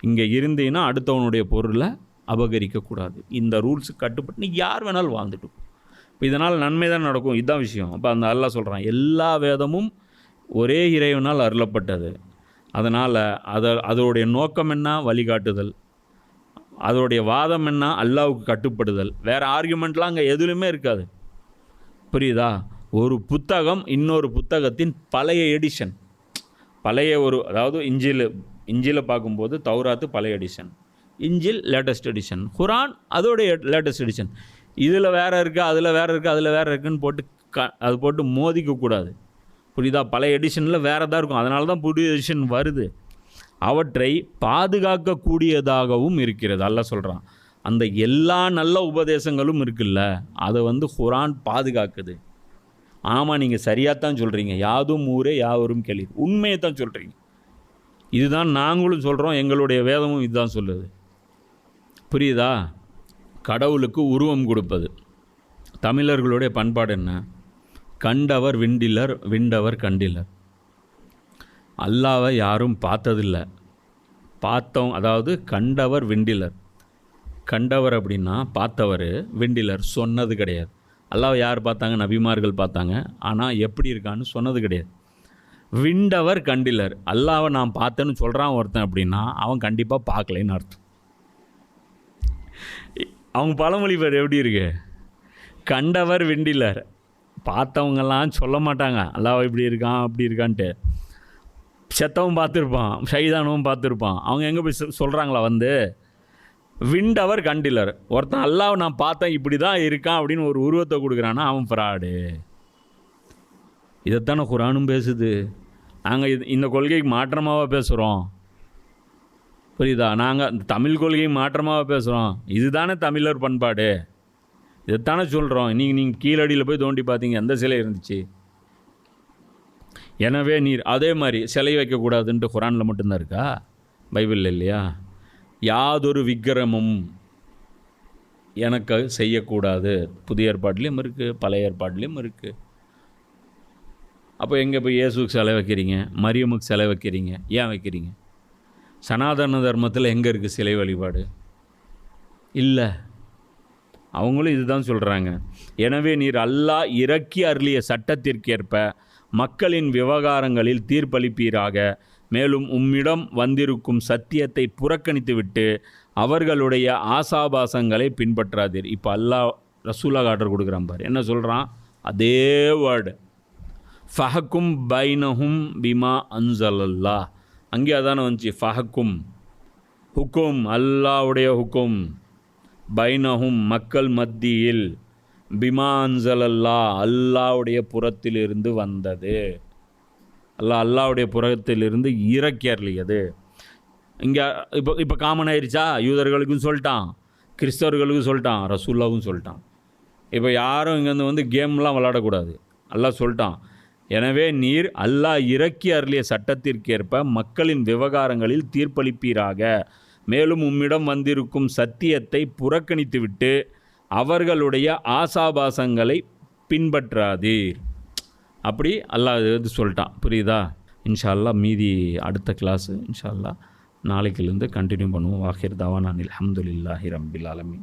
இங்கே இருந்தீன்னா அடுத்தவனுடைய பொருளை அபகரிக்கக்கூடாது. இந்த ரூல்ஸுக்கு கட்டுப்பட்டு நீ யார் வேணாலும் வாழ்ந்துட்டு. இப்போ இதனால் நன்மை தான் நடக்கும், இதுதான் விஷயம். அப்போ அந்த அல்லாஹ் சொல்கிறான், எல்லா வேதமும் ஒரே இறைவனால் அருளப்பட்டது. அதனால் அதோடைய நோக்கம் என்ன? வழிகாட்டுதல். அதோடைய வாதம் என்ன? அல்லாஹ்வுக்கு கட்டுப்படுதல். வேறு ஆர்குமெண்ட்லாம் அங்கே எதுலையுமே இருக்காது. புரியுதா? ஒரு புத்தகம் இன்னொரு புத்தகத்தின் பழைய எடிஷன், பழைய அதாவது இஞ்சில் பார்க்கும்போது தௌராத்து பழைய எடிஷன், இஞ்சில் லேட்டஸ்ட் எடிஷன், குரான் அதோடைய லேட்டஸ்ட் எடிஷன். இதில் வேறு இருக்குது, அதில் வேறு இருக்குது, அதில் வேறு இருக்குதுன்னு போட்டு மோதிக்கக்கூடாது. புரியுதா? பழைய எடிஷனில் வேறு தான் இருக்கும், அதனால தான் புதிய எடிஷன் வருது. அவற்றை பாதுகாக்கக்கூடியதாகவும் இருக்கிறது. அல்லாஹ் சொல்கிறான், அந்த எல்லா நல்ல உபதேசங்களும் இருக்குல்ல, அதை குரான் பாதுகாக்குது. ஆமாம், நீங்கள் சரியாக தான் சொல்கிறீங்க, யாதும் ஊரே யாவரும் கேளீர், உண்மையை தான் சொல்கிறீங்க. இதுதான் நாங்களும் சொல்கிறோம், எங்களுடைய வேதமும் இதுதான் சொல்லுது. புரியுதா? கடவுளுக்கு உருவம் கொடுப்பது. தமிழர்களுடைய பண்பாடு என்ன? கண்டவர் விண்டிலர், விண்டவர் கண்டிலர். அல்லாவை யாரும் பார்த்ததில்லை, அதாவது கண்டவர் விண்டிலர். கண்டவர் அப்படின்னா பார்த்தவர், விண்டிலர் சொன்னது கிடையாது. அல்லாவை யார் பார்த்தாங்க? நபிமார்கள் பார்த்தாங்க, ஆனால் எப்படி இருக்கான்னு சொன்னது கிடையாது. விண்டவர் கண்டிலர், அல்லாவை நான் பார்த்தேன்னு சொல்கிறான் ஒருத்தன் அப்படின்னா அவன் கண்டிப்பாக பார்க்கலைன்னு அர்த்தம். அவங்க பழமொழி பேர் எப்படி இருக்கு? கண்டவர் விண்டிலர். பார்த்தவங்கெல்லாம் சொல்ல மாட்டாங்க அல்லாஹ் இப்படி இருக்கான் அப்படி இருக்கான்ட்டு. செத்தவன் பார்த்துருப்பான், ஷைதானவும் பார்த்துருப்பான், அவங்க எங்கே போய் சொல்கிறாங்களா? விண்டவர் கண்டிலர். ஒருத்தன் அல்லாஹ் நான் பார்த்தேன் இப்படி தான் இருக்கான் அப்படின்னு ஒரு உருவத்தை கொடுக்குறான்னா அவன் ஃப்ராடு. இதைத்தானே குரானும் பேசுது. நாங்கள் இந்த கொள்கைக்கு மாற்றமாக பேசுகிறோம். புரியுதா? நாங்கள் தமிழ் கொள்கை மாற்றமாக பேசுகிறோம். இதுதானே தமிழர் பண்பாடு, இதைத்தானே சொல்கிறோம். நீங்கள் கீழடியில் போய் தோண்டி பார்த்தீங்க, எந்த சிலை இருந்துச்சு? எனவே நீர் அதே மாதிரி சிலை வைக்கக்கூடாதுன்ட்டு குரானில் மட்டும்தான் இருக்கா? பைபிளில் இல்லையா? யாதொரு விக்கிரமும் எனக்கு செய்யக்கூடாது, புதிய ஏற்பாட்லேயும் இருக்குது, பழைய ஏற்பாட்லேயும் இருக்குது. அப்போ எங்கே போய் இயேசுக்கு சிலை வைக்கிறீங்க, மரியமுக்கு சிலை வைக்கிறீங்க? ஏன் வைக்கிறீங்க? சனாதன தர்மத்தில் எங்கே இருக்குது சிலை வழிபாடு? இல்லை. அவங்களும் இதுதான் சொல்கிறாங்க. எனவே நீர் அல்லாஹ் இறக்கி அருளிய சட்டத்திற்கேற்ப மக்களின் விவகாரங்களில் தீர்ப்பளிப்பீராக. மேலும் உம்மிடம் வந்திருக்கும் சத்தியத்தை புறக்கணித்துவிட்டு அவர்களுடைய ஆசாபாசங்களை பின்பற்றாதீர். இப்போ அல்லாஹ் ரசூலாக ஆர்டர் கொடுக்குறான் பாரு, என்ன சொல்கிறான்? அதே வேர்டு, ஃபஹக்கும் பைனஹும் பிமா அன்சலல்லா. அங்கே அதானே வந்துச்சு, ஃபஹக்கும் ஹுக்கும், அல்லாவுடைய ஹுக்கும், பைனஹும் மக்கள் மத்தியில், பிமான்சல் அல்லாவுடைய புறத்திலிருந்து வந்தது. அல்லாவுடைய புறத்திலிருந்து இறக்கியர்லியது. இங்கே இப்போ காமன் ஆயிடுச்சா? யூதர்களுக்கும் சொல்லிட்டான், கிறிஸ்தவர்களுக்கும் சொல்லிட்டான், ரசூல்லாவும் சொல்லிட்டான். இப்போ யாரும் இங்கேருந்து வந்து கேம்லாம் விளையாடக்கூடாது. அல்லாஹ் சொல்லிட்டான், எனவே நீர் அல்லாஹ் இறக்கி அருளிய சட்டத்திற்கேற்ப மக்களின் விவகாரங்களில் தீர்ப்பளிப்பீராக. மேலும் உம்மிடம் வந்திருக்கும் சத்தியத்தை புறக்கணித்துவிட்டு அவர்களுடைய ஆசாபாசங்களை பின்பற்றாதீர். அப்படி அல்லாஹ் இது சொல்லிட்டான். புரியுதா? இன்ஷா அல்லாஹ் மீதி அடுத்த கிளாஸு இன்ஷா அல்லாஹ் நாளைக்கிலேருந்து கண்டினியூ பண்ணுவோம். வாஹிர் தாவானா அல்ஹம்துலில்லாஹி ரப்பில் ஆலமீன்.